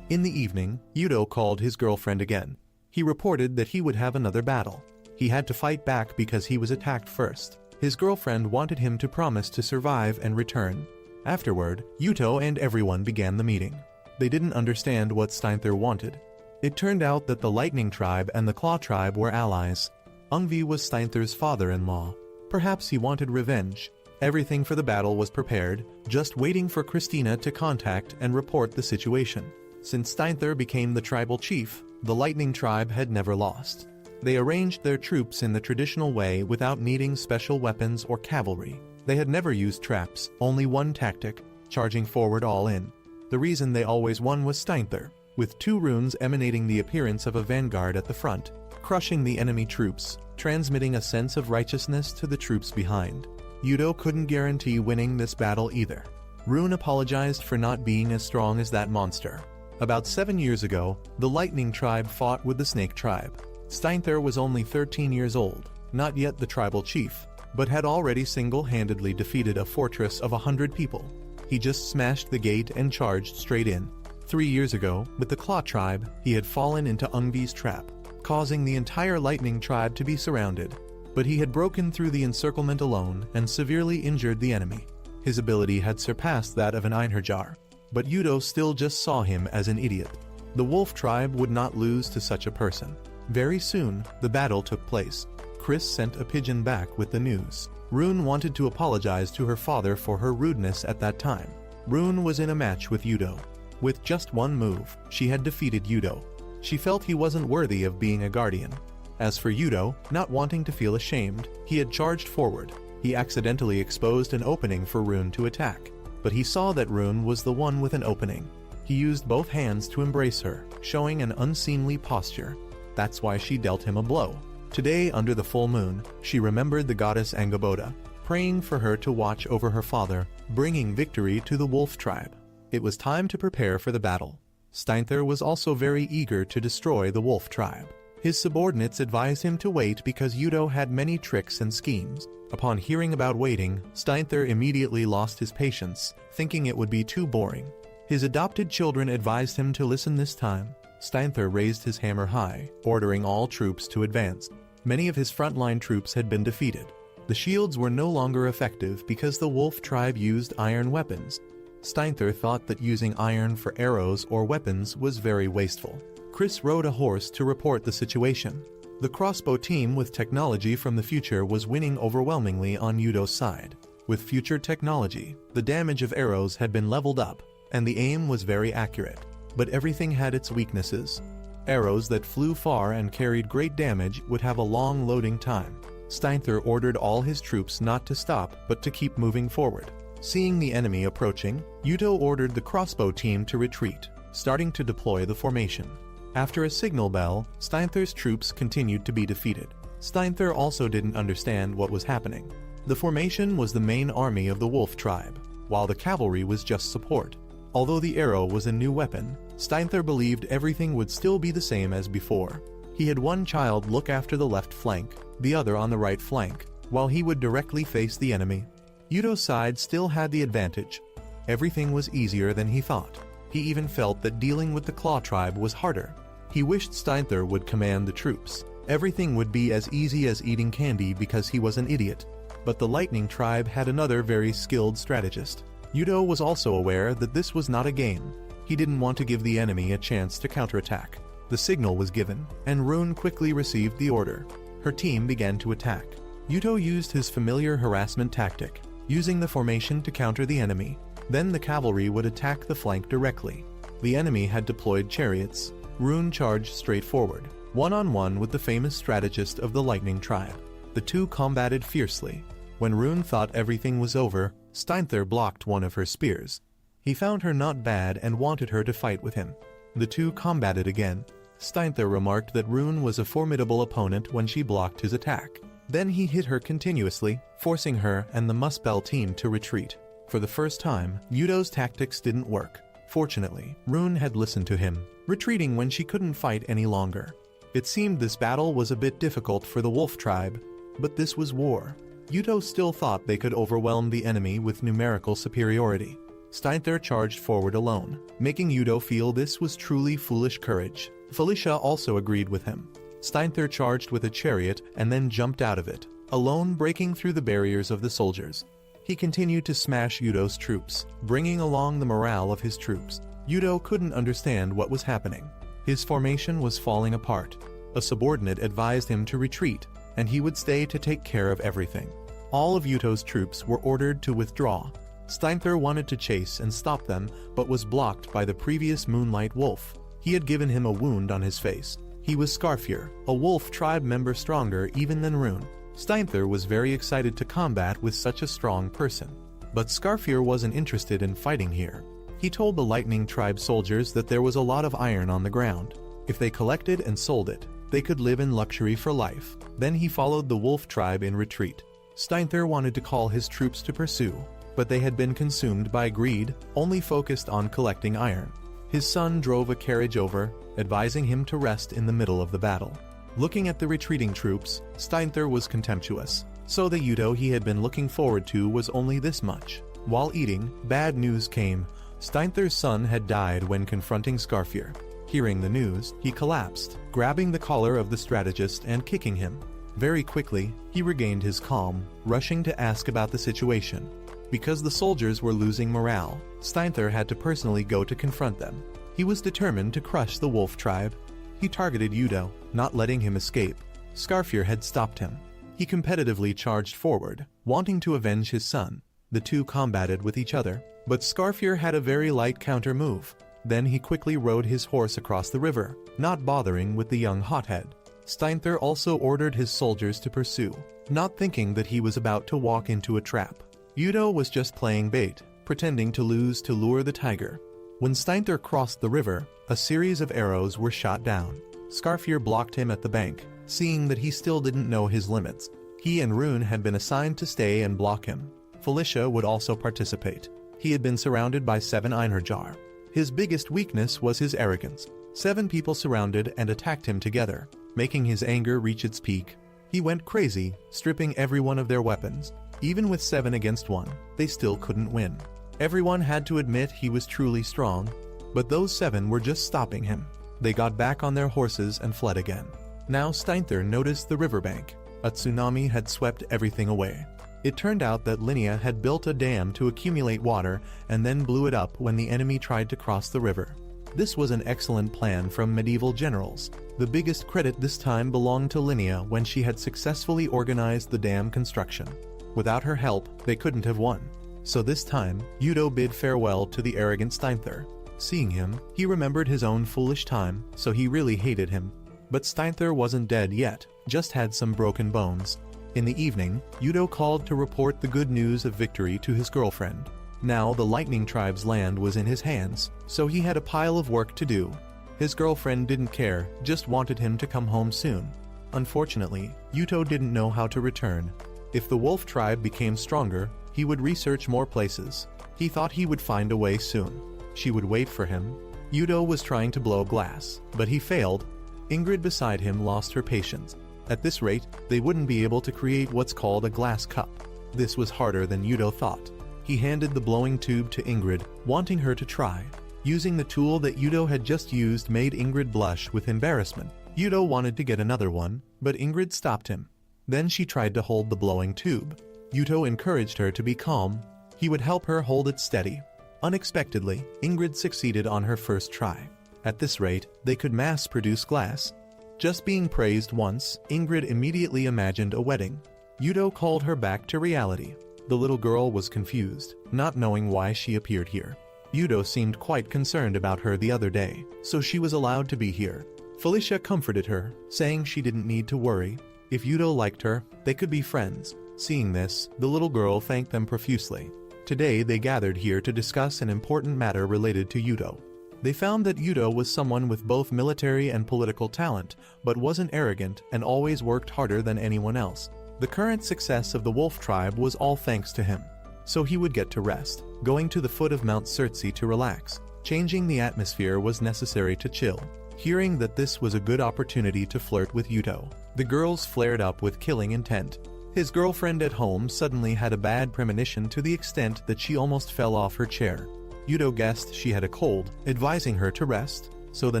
In the evening, Yuto called his girlfriend again. He reported that he would have another battle. He had to fight back because he was attacked first. His girlfriend wanted him to promise to survive and return. Afterward, Yuto and everyone began the meeting. They didn't understand what Steinther wanted. It turned out that the Lightning tribe and the Claw tribe were allies. Ungvi was Steinther's father-in-law. Perhaps he wanted revenge. Everything for the battle was prepared, just waiting for Christina to contact and report the situation. Since Steinther became the tribal chief, the Lightning Tribe had never lost. They arranged their troops in the traditional way without needing special weapons or cavalry. They had never used traps, only one tactic, charging forward all in. The reason they always won was Steinther, with 2 runes emanating the appearance of a vanguard at the front, crushing the enemy troops, transmitting a sense of righteousness to the troops behind. Yudo couldn't guarantee winning this battle either. Rune apologized for not being as strong as that monster. About 7 years ago, the Lightning Tribe fought with the Snake Tribe. Steinther was only 13 years old, not yet the tribal chief, but had already single-handedly defeated a fortress of 100 people. He just smashed the gate and charged straight in. 3 years ago, with the Claw Tribe, he had fallen into Ungvi's trap, causing the entire Lightning Tribe to be surrounded. But he had broken through the encirclement alone and severely injured the enemy. His ability had surpassed that of an Einherjar, but Yudo still just saw him as an idiot. The Wolf Tribe would not lose to such a person. Very soon, the battle took place. Chris sent a pigeon back with the news. Rune wanted to apologize to her father for her rudeness at that time. Rune was in a match with Yudo. With just one move, she had defeated Yudo. She felt he wasn't worthy of being a guardian. As for Yudo, not wanting to feel ashamed, he had charged forward. He accidentally exposed an opening for Rune to attack, but he saw that Rune was the one with an opening. He used both hands to embrace her, showing an unseemly posture. That's why she dealt him a blow. Today, under the full moon, she remembered the goddess Angaboda, praying for her to watch over her father, bringing victory to the Wolf Tribe. It was time to prepare for the battle. Steinther was also very eager to destroy the Wolf Tribe. His subordinates advised him to wait because Yudo had many tricks and schemes. Upon hearing about waiting, Steinther immediately lost his patience, thinking it would be too boring. His adopted children advised him to listen this time. Steinther raised his hammer high, ordering all troops to advance. Many of his frontline troops had been defeated. The shields were no longer effective because the Wolf Tribe used iron weapons. Steinther thought that using iron for arrows or weapons was very wasteful. Chris rode a horse to report the situation. The crossbow team with technology from the future was winning overwhelmingly on Yudo's side. With future technology, the damage of arrows had been leveled up, and the aim was very accurate. But everything had its weaknesses. Arrows that flew far and carried great damage would have a long loading time. Steinther ordered all his troops not to stop but to keep moving forward. Seeing the enemy approaching, Yudo ordered the crossbow team to retreat, starting to deploy the formation. After a signal bell, Steinther's troops continued to be defeated. Steinther also didn't understand what was happening. The formation was the main army of the Wolf Tribe, while the cavalry was just support. Although the arrow was a new weapon, Steinther believed everything would still be the same as before. He had one child look after the left flank, the other on the right flank, while he would directly face the enemy. Yudo's side still had the advantage. Everything was easier than he thought. He even felt that dealing with the Claw Tribe was harder. He wished Steinther would command the troops. Everything would be as easy as eating candy because he was an idiot. But the Lightning Tribe had another very skilled strategist. Yudo was also aware that this was not a game. He didn't want to give the enemy a chance to counterattack. The signal was given, and Rune quickly received the order. Her team began to attack. Yudo used his familiar harassment tactic, using the formation to counter the enemy. Then the cavalry would attack the flank directly. The enemy had deployed chariots. Rune charged straight forward, one-on-one with the famous strategist of the Lightning Tribe. The two combated fiercely. When Rune thought everything was over, Steinther blocked one of her spears. He found her not bad and wanted her to fight with him. The two combated again. Steinther remarked that Rune was a formidable opponent when she blocked his attack. Then he hit her continuously, forcing her and the Muspel team to retreat. For the first time, Yudo's tactics didn't work. Fortunately, Rune had listened to him, retreating when she couldn't fight any longer. It seemed this battle was a bit difficult for the Wolf Tribe, but this was war. Yudo still thought they could overwhelm the enemy with numerical superiority. Steinther charged forward alone, making Yudo feel this was truly foolish courage. Felicia also agreed with him. Steinther charged with a chariot and then jumped out of it, alone breaking through the barriers of the soldiers. He continued to smash Yudo's troops, bringing along the morale of his troops. Yudo couldn't understand what was happening. His formation was falling apart. A subordinate advised him to retreat, and he would stay to take care of everything. All of Yuto's troops were ordered to withdraw. Steinthur wanted to chase and stop them, but was blocked by the previous Moonlight Wolf. He had given him a wound on his face. He was Scarfear, a wolf tribe member stronger even than Rune. Steinthur was very excited to combat with such a strong person. But Scarfear wasn't interested in fighting here. He told the Lightning tribe soldiers that there was a lot of iron on the ground. If they collected and sold it, they could live in luxury for life. Then he followed the wolf tribe in retreat. Steinthur wanted to call his troops to pursue, but they had been consumed by greed, only focused on collecting iron. His son drove a carriage over, advising him to rest in the middle of the battle. Looking at the retreating troops, Steinthur was contemptuous. So the Yuto he had been looking forward to was only this much. While eating, bad news came. Steinthur's son had died when confronting Scarfear. Hearing the news, he collapsed, grabbing the collar of the strategist and kicking him. Very quickly, he regained his calm, rushing to ask about the situation. Because the soldiers were losing morale, Steinthur had to personally go to confront them. He was determined to crush the wolf tribe. He targeted Yuto, not letting him escape. Scarfear had stopped him. He competitively charged forward, wanting to avenge his son. The two combated with each other, but Scarfear had a very light counter move. Then he quickly rode his horse across the river, not bothering with the young hothead. Steinthur also ordered his soldiers to pursue, not thinking that he was about to walk into a trap. Yuto was just playing bait, pretending to lose to lure the tiger. When Steinthur crossed the river, a series of arrows were shot down. Scarfear blocked him at the bank, seeing that he still didn't know his limits. He and Rune had been assigned to stay and block him. Felicia would also participate. He had been surrounded by 7 Einherjar. His biggest weakness was his arrogance. 7 people surrounded and attacked him together, making his anger reach its peak. He went crazy, stripping everyone of their weapons. Even with 7 against 1, they still couldn't win. Everyone had to admit he was truly strong, but those 7 were just stopping him. They got back on their horses and fled again. Now Steinthur noticed the riverbank. A tsunami had swept everything away. It turned out that Linnea had built a dam to accumulate water and then blew it up when the enemy tried to cross the river. This was an excellent plan from medieval generals. The biggest credit this time belonged to Linnea when she had successfully organized the dam construction. Without her help, they couldn't have won. So this time, Yuto bid farewell to the arrogant Steinthur. Seeing him, he remembered his own foolish time, so he really hated him. But Steinthur wasn't dead yet, just had some broken bones. In the evening, Yuto called to report the good news of victory to his girlfriend. Now the Lightning Tribe's land was in his hands, so he had a pile of work to do. His girlfriend didn't care, just wanted him to come home soon. Unfortunately, Yuto didn't know how to return. If the wolf tribe became stronger, he would research more places. He thought he would find a way soon. She would wait for him. Yuto was trying to blow glass, but he failed. Ingrid beside him lost her patience. At this rate, they wouldn't be able to create what's called a glass cup. This was harder than Yuto thought. He handed the blowing tube to Ingrid, wanting her to try. Using the tool that Yuto had just used made Ingrid blush with embarrassment. Yuto wanted to get another one, but Ingrid stopped him. Then she tried to hold the blowing tube. Yuto encouraged her to be calm. He would help her hold it steady. Unexpectedly, Ingrid succeeded on her first try. At this rate, they could mass-produce glass. Just being praised once, Ingrid immediately imagined a wedding. Yuto called her back to reality. The little girl was confused, not knowing why she appeared here. Yuto seemed quite concerned about her the other day, so she was allowed to be here. Felicia comforted her, saying she didn't need to worry. If Yuto liked her, they could be friends. Seeing this, the little girl thanked them profusely. Today they gathered here to discuss an important matter related to Yuto. They found that Yuto was someone with both military and political talent, but wasn't arrogant and always worked harder than anyone else. The current success of the wolf tribe was all thanks to him. So he would get to rest, going to the foot of Mount Surtsey to relax. Changing the atmosphere was necessary to chill. Hearing that this was a good opportunity to flirt with Yuto, the girls flared up with killing intent. His girlfriend at home suddenly had a bad premonition to the extent that she almost fell off her chair. Yuto guessed she had a cold, advising her to rest. So the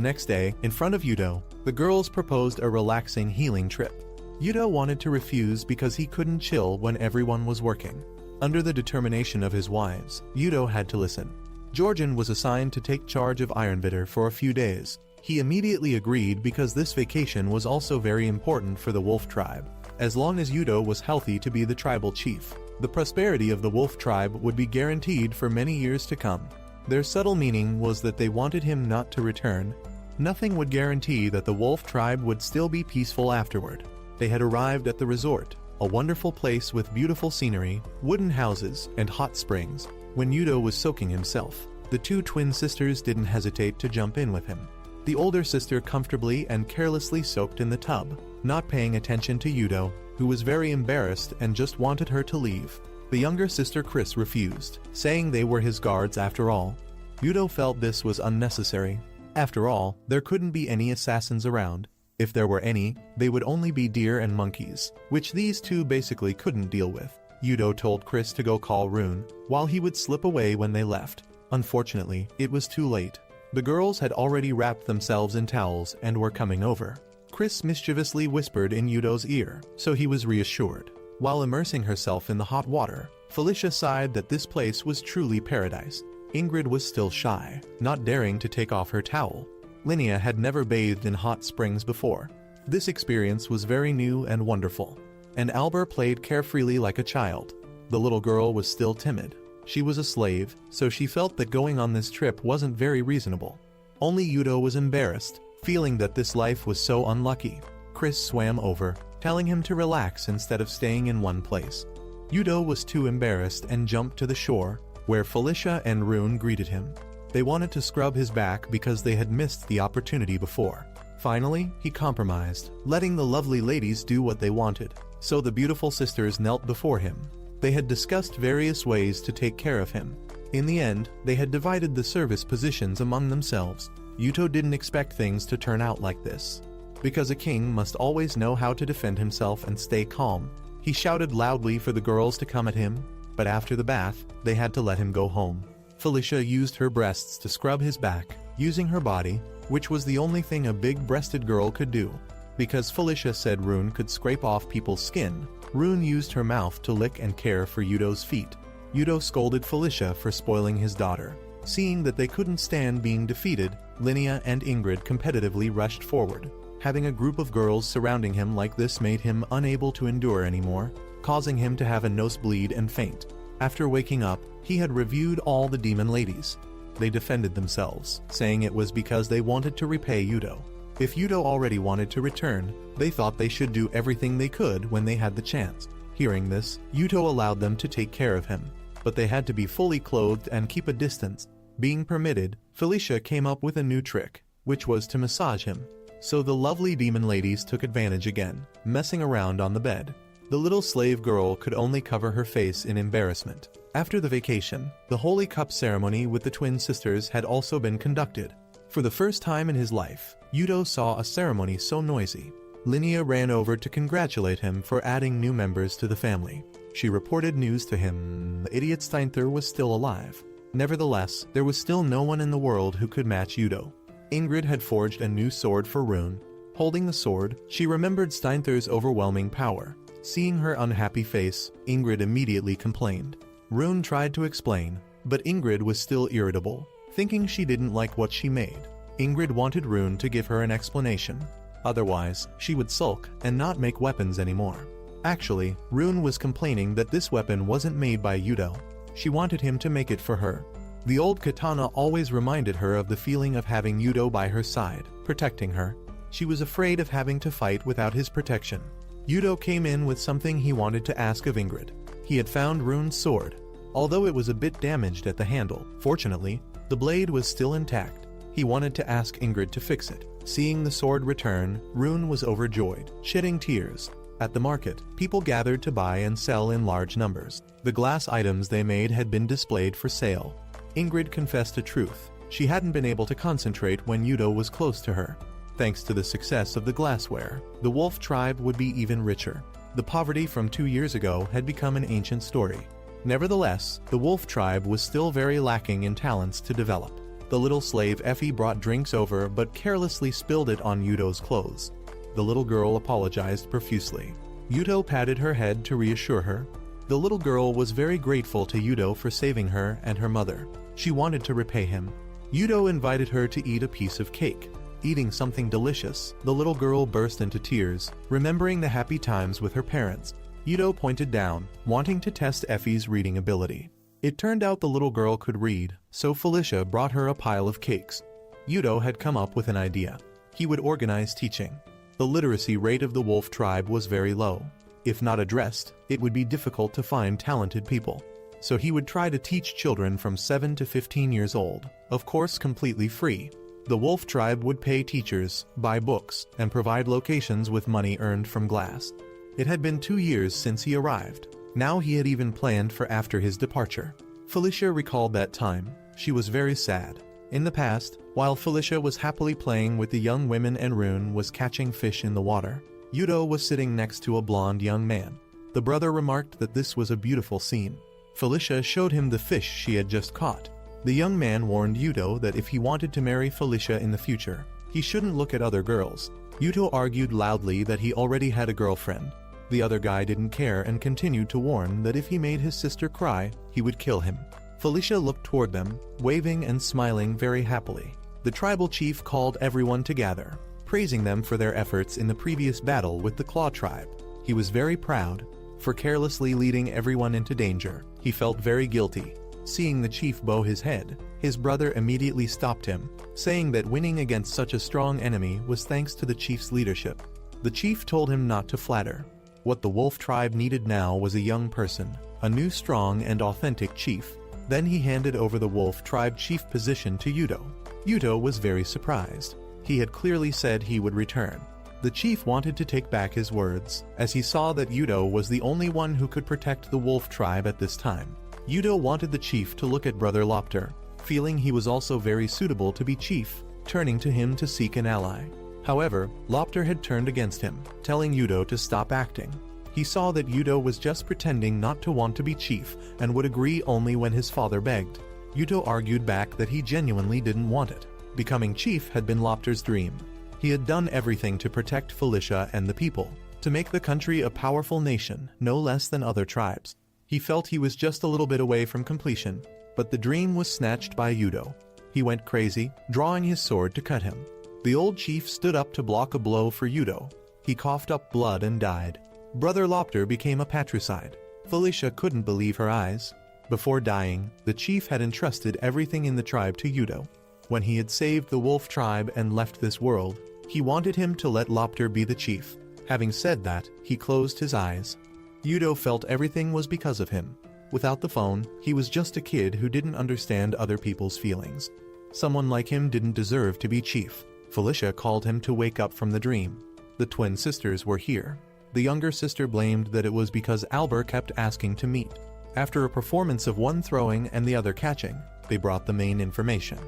next day, in front of Yuto, the girls proposed a relaxing healing trip. Yuto wanted to refuse because he couldn't chill when everyone was working. Under the determination of his wives, Yuto had to listen. Georgian was assigned to take charge of Ironbitter for a few days. He immediately agreed because this vacation was also very important for the wolf tribe. as long as Yudo was healthy to be the tribal chief. The prosperity of the wolf tribe would be guaranteed for many years to come. Their subtle meaning was that they wanted him not to return. Nothing would guarantee that the wolf tribe would still be peaceful afterward. They had arrived at the resort, a wonderful place with beautiful scenery, wooden houses, and hot springs. When Yudo was soaking himself, the two twin sisters didn't hesitate to jump in with him. The older sister comfortably and carelessly soaked in the tub, not paying attention to Yudo, who was very embarrassed and just wanted her to leave. The younger sister Chris refused, saying they were his guards after all. Yudo felt this was unnecessary. After all, there couldn't be any assassins around. If there were any, they would only be deer and monkeys, which these two basically couldn't deal with. Yudo told Chris to go call Rune, while he would slip away when they left. Unfortunately, it was too late. The girls had already wrapped themselves in towels and were coming over. Chris mischievously whispered in Yudo's ear, so he was reassured. While immersing herself in the hot water, Felicia sighed that this place was truly paradise. Ingrid was still shy, not daring to take off her towel. Linnea had never bathed in hot springs before. This experience was very new and wonderful. And Albert played carefreely like a child. The little girl was still timid. She was a slave, so she felt that going on this trip wasn't very reasonable. Only Yudo was embarrassed, feeling that this life was so unlucky. Chris swam over, telling him to relax instead of staying in one place. Yudo was too embarrassed and jumped to the shore, where Felicia and Rune greeted him. They wanted to scrub his back because they had missed the opportunity before. Finally, he compromised, letting the lovely ladies do what they wanted. So the beautiful sisters knelt before him. They had discussed various ways to take care of him. In the end, they had divided the service positions among themselves. Yudo didn't expect things to turn out like this. Because a king must always know how to defend himself and stay calm. He shouted loudly for the girls to come at him, but after the bath, they had to let him go home. Felicia used her breasts to scrub his back, using her body, which was the only thing a big-breasted girl could do. Because Felicia said Rune could scrape off people's skin, Rune used her mouth to lick and care for Yudo's feet. Yudo scolded Felicia for spoiling his daughter. Seeing that they couldn't stand being defeated, Linnea and Ingrid competitively rushed forward. Having a group of girls surrounding him like this made him unable to endure anymore, causing him to have a nosebleed and faint. After waking up, he had reviewed all the demon ladies. They defended themselves, saying it was because they wanted to repay Yudo. If Yudo already wanted to return, they thought they should do everything they could when they had the chance. Hearing this, Yudo allowed them to take care of him, but they had to be fully clothed and keep a distance. Being permitted, Felicia came up with a new trick, which was to massage him. So the lovely demon ladies took advantage again, messing around on the bed. The little slave girl could only cover her face in embarrassment. After the vacation, the Holy Cup ceremony with the twin sisters had also been conducted. For the first time in his life, Yudo saw a ceremony so noisy. Linnea ran over to congratulate him for adding new members to the family. She reported news to him. The idiot Steinthur was still alive. Nevertheless, there was still no one in the world who could match Yudo. Ingrid had forged a new sword for Rune. Holding the sword, she remembered Steinthur's overwhelming power. Seeing her unhappy face, Ingrid immediately complained. Rune tried to explain, but Ingrid was still irritable, thinking she didn't like what she made. Ingrid wanted Rune to give her an explanation. Otherwise, she would sulk and not make weapons anymore. Actually, Rune was complaining that this weapon wasn't made by Yudo. She wanted him to make it for her. The old katana always reminded her of the feeling of having Yudo by her side, protecting her. She was afraid of having to fight without his protection. Yudo came in with something he wanted to ask of Ingrid. He had found Rune's sword. Although it was a bit damaged at the handle, fortunately, the blade was still intact. He wanted to ask Ingrid to fix it. Seeing the sword return, Rune was overjoyed, shedding tears. At the market, people gathered to buy and sell in large numbers. The glass items they made had been displayed for sale. Ingrid confessed a truth. She hadn't been able to concentrate when Yudo was close to her. Thanks to the success of the glassware, the wolf tribe would be even richer. The poverty from 2 years ago had become an ancient story. Nevertheless, the wolf tribe was still very lacking in talents to develop. The little slave Effie brought drinks over but carelessly spilled it on Yudo's clothes. The little girl apologized profusely. Yudo patted her head to reassure her. The little girl was very grateful to Yudo for saving her and her mother. She wanted to repay him. Yudo invited her to eat a piece of cake. eating something delicious. The little girl burst into tears, remembering the happy times with her parents. Yuto pointed down, wanting to test Effie's reading ability. It turned out the little girl could read, so Felicia brought her a pile of cakes. Yuto had come up with an idea. He would organize teaching. The literacy rate of the wolf tribe was very low. If not addressed, it would be difficult to find talented people. So he would try to teach children from 7 to 15 years old, of course completely free. The wolf tribe would pay teachers, buy books, and provide locations with money earned from glass. It had been 2 years since he arrived. Now he had even planned for after his departure. Felicia recalled that time. She was very sad. In the past, while Felicia was happily playing with the young women and Rune was catching fish in the water, Yuto was sitting next to a blonde young man. The brother remarked that this was a beautiful scene. Felicia showed him the fish she had just caught. The young man warned Yuto that if he wanted to marry Felicia in the future, he shouldn't look at other girls. Yuto argued loudly that he already had a girlfriend. The other guy didn't care and continued to warn that if he made his sister cry, he would kill him. Felicia looked toward them, waving and smiling very happily. The tribal chief called everyone to gather, praising them for their efforts in the previous battle with the Claw tribe. He was very proud. For carelessly leading everyone into danger, he felt very guilty. Seeing the chief bow his head, his brother immediately stopped him, saying that winning against such a strong enemy was thanks to the chief's leadership. The chief told him not to flatter. What the wolf tribe needed now was a young person, a new strong and authentic chief. Then he handed over the wolf tribe chief position to Yuto. Yuto was very surprised. He had clearly said he would return. The chief wanted to take back his words, as he saw that Yuto was the only one who could protect the wolf tribe at this time. Yuto wanted the chief to look at Brother Lopter, feeling he was also very suitable to be chief, turning to him to seek an ally. However, Lopter had turned against him, telling Yuto to stop acting. He saw that Yuto was just pretending not to want to be chief and would agree only when his father begged. Yuto argued back that he genuinely didn't want it. Becoming chief had been Lopter's dream. He had done everything to protect Felicia and the people, to make the country a powerful nation, no less than other tribes. He felt he was just a little bit away from completion, but the dream was snatched by Yuto. He went crazy, drawing his sword to cut him. The old chief stood up to block a blow for Yuto. He coughed up blood and died. Brother Lopter became a patricide. Felicia couldn't believe her eyes. Before dying, the chief had entrusted everything in the tribe to Yuto. When he had saved the wolf tribe and left this world, he wanted him to let Lopter be the chief. Having said that, he closed his eyes. Yuto felt everything was because of him. Without the phone, he was just a kid who didn't understand other people's feelings. Someone like him didn't deserve to be chief. Felicia called him to wake up from the dream. The twin sisters were here. The younger sister blamed that it was because Albert kept asking to meet. After a performance of one throwing and the other catching, they brought the main information.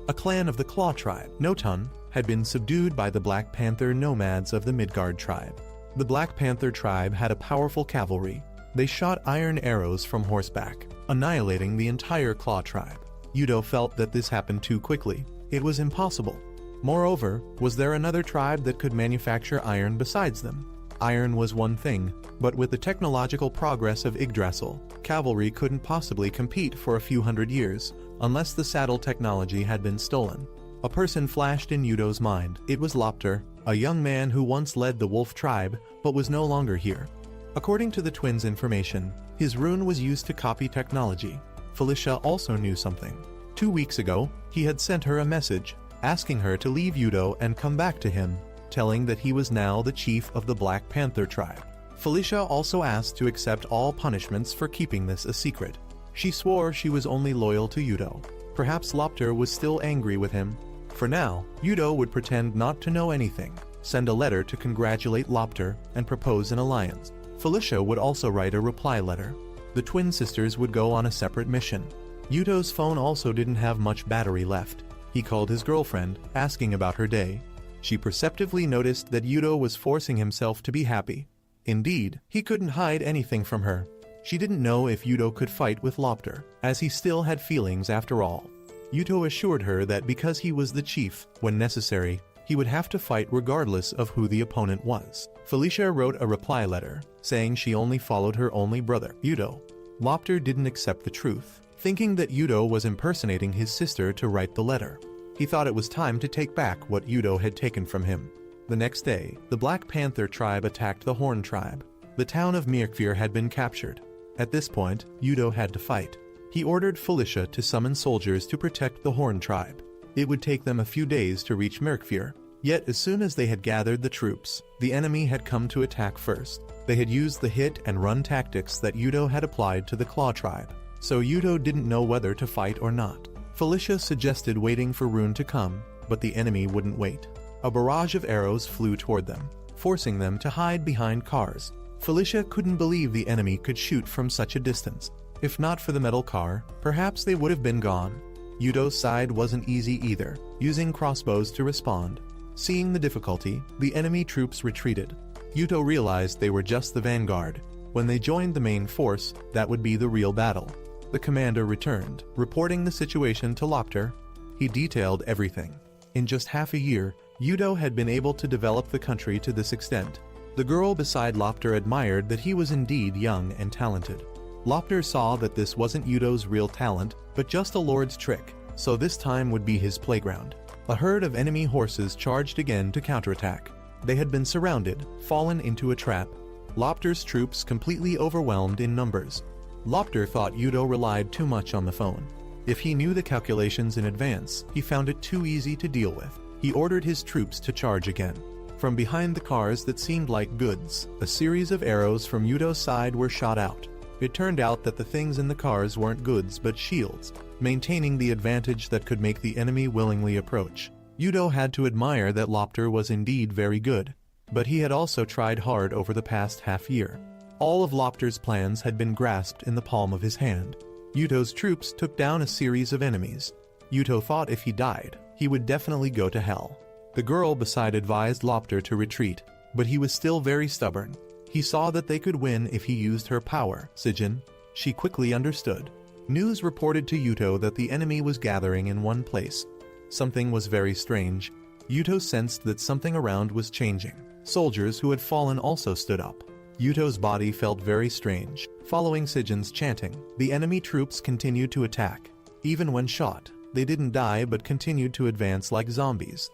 A clan of the Claw tribe, Notun, had been subdued by the Black Panther nomads of the Midgard tribe. The Black Panther tribe had a powerful cavalry. They shot iron arrows from horseback, annihilating the entire Claw tribe. Yuto felt that this happened too quickly. It was impossible. Moreover, was there another tribe that could manufacture iron besides them? Iron was one thing, but with the technological progress of Yggdrasil, cavalry couldn't possibly compete for a few hundred years, unless the saddle technology had been stolen. A person flashed in Yuto's mind. It was Lopter, a young man who once led the wolf tribe, but was no longer here. According to the twins' information, his rune was used to copy technology. Felicia also knew something. 2 weeks ago, he had sent her a message, asking her to leave Yuto and come back to him, telling that he was now the chief of the Black Panther tribe. Felicia also asked to accept all punishments for keeping this a secret. She swore she was only loyal to Yuto. Perhaps Lopter was still angry with him. For now, Yuto would pretend not to know anything, send a letter to congratulate Lopter, and propose an alliance. Felicia would also write a reply letter. The twin sisters would go on a separate mission. Yuto's phone also didn't have much battery left. He called his girlfriend, asking about her day. She perceptively noticed that Yuto was forcing himself to be happy. Indeed, he couldn't hide anything from her. She didn't know if Yuto could fight with Lopter, as he still had feelings after all. Yuto assured her that because he was the chief, when necessary, he would have to fight regardless of who the opponent was. Felicia wrote a reply letter, saying she only followed her only brother, Yuto. Lopter didn't accept the truth, thinking that Yuto was impersonating his sister to write the letter. He thought it was time to take back what Yudo had taken from him. The next day, the Black Panther tribe attacked the Horn tribe. The town of Mirkfir had been captured. At this point, Yudo had to fight. He ordered Felicia to summon soldiers to protect the Horn tribe. It would take them a few days to reach Mirkfir. Yet as soon as they had gathered the troops, the enemy had come to attack first. They had used the hit and run tactics that Yudo had applied to the Claw tribe. So Yudo didn't know whether to fight or not. Felicia suggested waiting for Rune to come, but the enemy wouldn't wait. A barrage of arrows flew toward them, forcing them to hide behind cars. Felicia couldn't believe the enemy could shoot from such a distance. If not for the metal car, perhaps they would have been gone. Yudo's side wasn't easy either, using crossbows to respond. Seeing the difficulty, the enemy troops retreated. Yudo realized they were just the vanguard. When they joined the main force, that would be the real battle. The commander returned, reporting the situation to Lopter. He detailed everything. In just half a year, Yudo had been able to develop the country to this extent. The girl beside Lopter admired that he was indeed young and talented. Lopter saw that this wasn't Yudo's real talent, but just a lord's trick, so this time would be his playground. A herd of enemy horses charged again to counterattack. They had been surrounded, fallen into a trap. Lopter's troops completely overwhelmed in numbers. Lopter thought Yudo relied too much on the phone. If he knew the calculations in advance, he found it too easy to deal with. He ordered his troops to charge again. From behind the cars that seemed like goods, a series of arrows from Yudo's side were shot out. It turned out that the things in the cars weren't goods but shields, maintaining the advantage that could make the enemy willingly approach. Yudo had to admire that Lopter was indeed very good, but he had also tried hard over the past half year. All of Lopter's plans had been grasped in the palm of his hand. Yudo's troops took down a series of enemies. Yudo thought if he died, he would definitely go to hell. The girl beside advised Lopter to retreat, but he was still very stubborn. He saw that they could win if he used her power, Sijin. She quickly understood. News reported to Yudo that the enemy was gathering in one place. Something was very strange. Yudo sensed that something around was changing. Soldiers who had fallen also stood up. Yudo's body felt very strange. Following Sijin's chanting, the enemy troops continued to attack. Even when shot, they didn't die but continued to advance like zombies.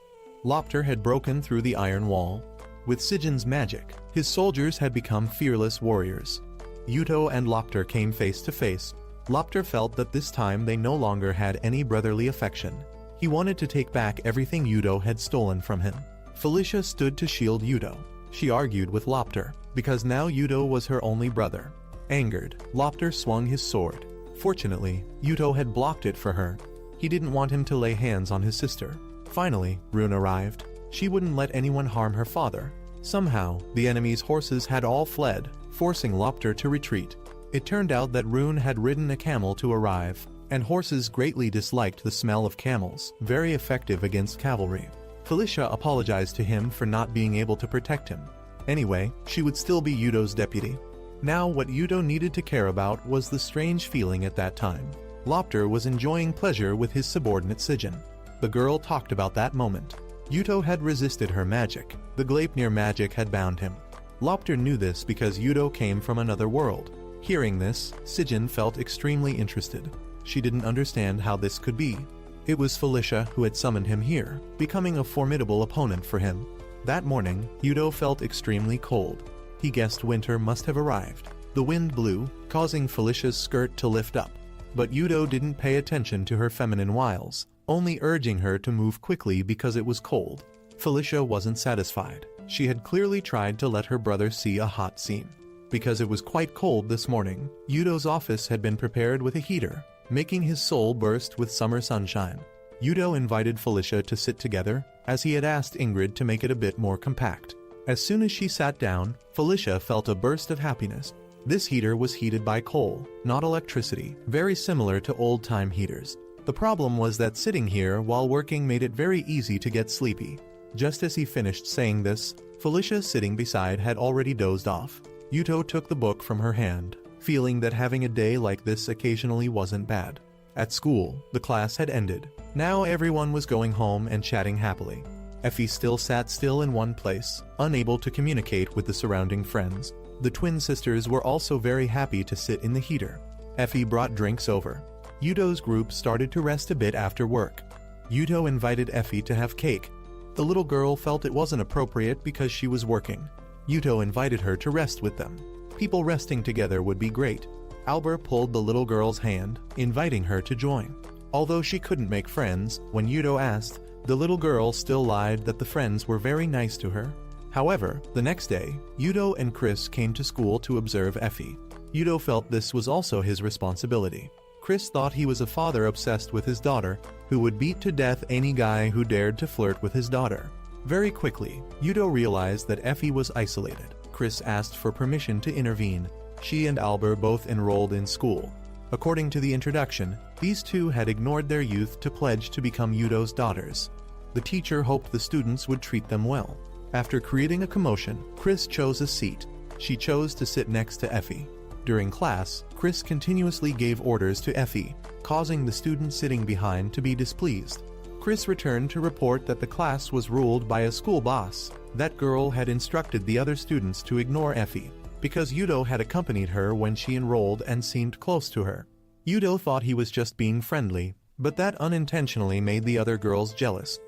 Lopter had broken through the iron wall. With Sijin's magic, his soldiers had become fearless warriors. Yudo and Lopter came face to face. Lopter felt that this time they no longer had any brotherly affection. He wanted to take back everything Yudo had stolen from him. Felicia stood to shield Yudo. She argued with Lopter, because now Yudo was her only brother. Angered, Lopter swung his sword. Fortunately, Yudo had blocked it for her. He didn't want him to lay hands on his sister. Finally, Rune arrived. She wouldn't let anyone harm her father. Somehow, the enemy's horses had all fled, forcing Lopter to retreat. It turned out that Rune had ridden a camel to arrive, and horses greatly disliked the smell of camels, very effective against cavalry. Felicia apologized to him for not being able to protect him. Anyway, she would still be Yudo's deputy. Now what Yudo needed to care about was the strange feeling at that time. Lopter was enjoying pleasure with his subordinate Sijin. The girl talked about that moment. Yudo had resisted her magic. The Gleipnir magic had bound him. Lopter knew this because Yudo came from another world. Hearing this, Sijin felt extremely interested. She didn't understand how this could be. It was Felicia who had summoned him here, becoming a formidable opponent for him. That morning, Yudo felt extremely cold. He guessed winter must have arrived. The wind blew, causing Felicia's skirt to lift up. But Yudo didn't pay attention to her feminine wiles, only urging her to move quickly because it was cold. Felicia wasn't satisfied. She had clearly tried to let her brother see a hot scene. Because it was quite cold this morning, Yudo's office had been prepared with a heater, making his soul burst with summer sunshine. Yudo invited Felicia to sit together, as he had asked Ingrid to make it a bit more compact. As soon as she sat down, Felicia felt a burst of happiness. This heater was heated by coal, not electricity, very similar to old-time heaters. The problem was that sitting here while working made it very easy to get sleepy. Just as he finished saying this, Felicia sitting beside had already dozed off. Yudo took the book from her hand, feeling that having a day like this occasionally wasn't bad. At school, the class had ended. Now everyone was going home and chatting happily. Effie still sat still in one place, unable to communicate with the surrounding friends. The twin sisters were also very happy to sit in the heater. Effie brought drinks over. Yudo's group started to rest a bit after work. Yuto invited Effie to have cake. The little girl felt it wasn't appropriate because she was working. Yuto invited her to rest with them. People resting together would be great. Albert pulled the little girl's hand, inviting her to join. Although she couldn't make friends, when Yuto asked, the little girl still lied that the friends were very nice to her. However, the next day, Yuto and Chris came to school to observe Effie. Yuto felt this was also his responsibility. Chris thought he was a father obsessed with his daughter, who would beat to death any guy who dared to flirt with his daughter. Very quickly, Yuto realized that Effie was isolated. Chris asked for permission to intervene. She and Albert both enrolled in school. According to the introduction, these two had ignored their youth to pledge to become Yuto's daughters. The teacher hoped the students would treat them well. After creating a commotion, Chris chose a seat. She chose to sit next to Effie. During class, Chris continuously gave orders to Effie, causing the student sitting behind to be displeased. Chris returned to report that the class was ruled by a school boss. That girl had instructed the other students to ignore Effie, because Yuto had accompanied her when she enrolled and seemed close to her. Yuto thought he was just being friendly, but that unintentionally made the other girls jealous.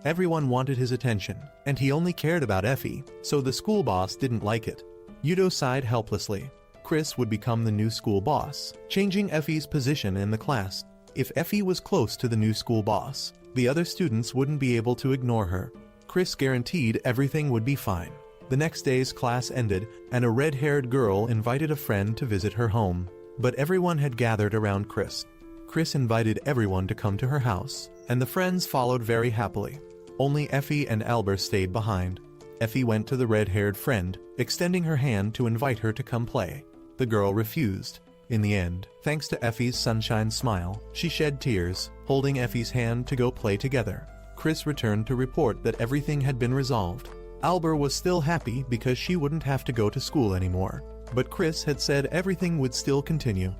Everyone wanted his attention, and he only cared about Effie, so the school boss didn't like it. Yuto sighed helplessly. Chris would become the new school boss, changing Effie's position in the class. If Effie was close to the new school boss, the other students wouldn't be able to ignore her. Chris guaranteed everything would be fine. The next day's class ended, and a red-haired girl invited a friend to visit her home. But everyone had gathered around Chris. Chris invited everyone to come to her house, and the friends followed very happily. Only Effie and Albert stayed behind. Effie went to the red-haired friend, extending her hand to invite her to come play. The girl refused. In the end, thanks to Effie's sunshine smile, she shed tears, holding Effie's hand to go play together. Chris returned to report that everything had been resolved. Albert was still happy because she wouldn't have to go to school anymore. But Chris had said everything would still continue.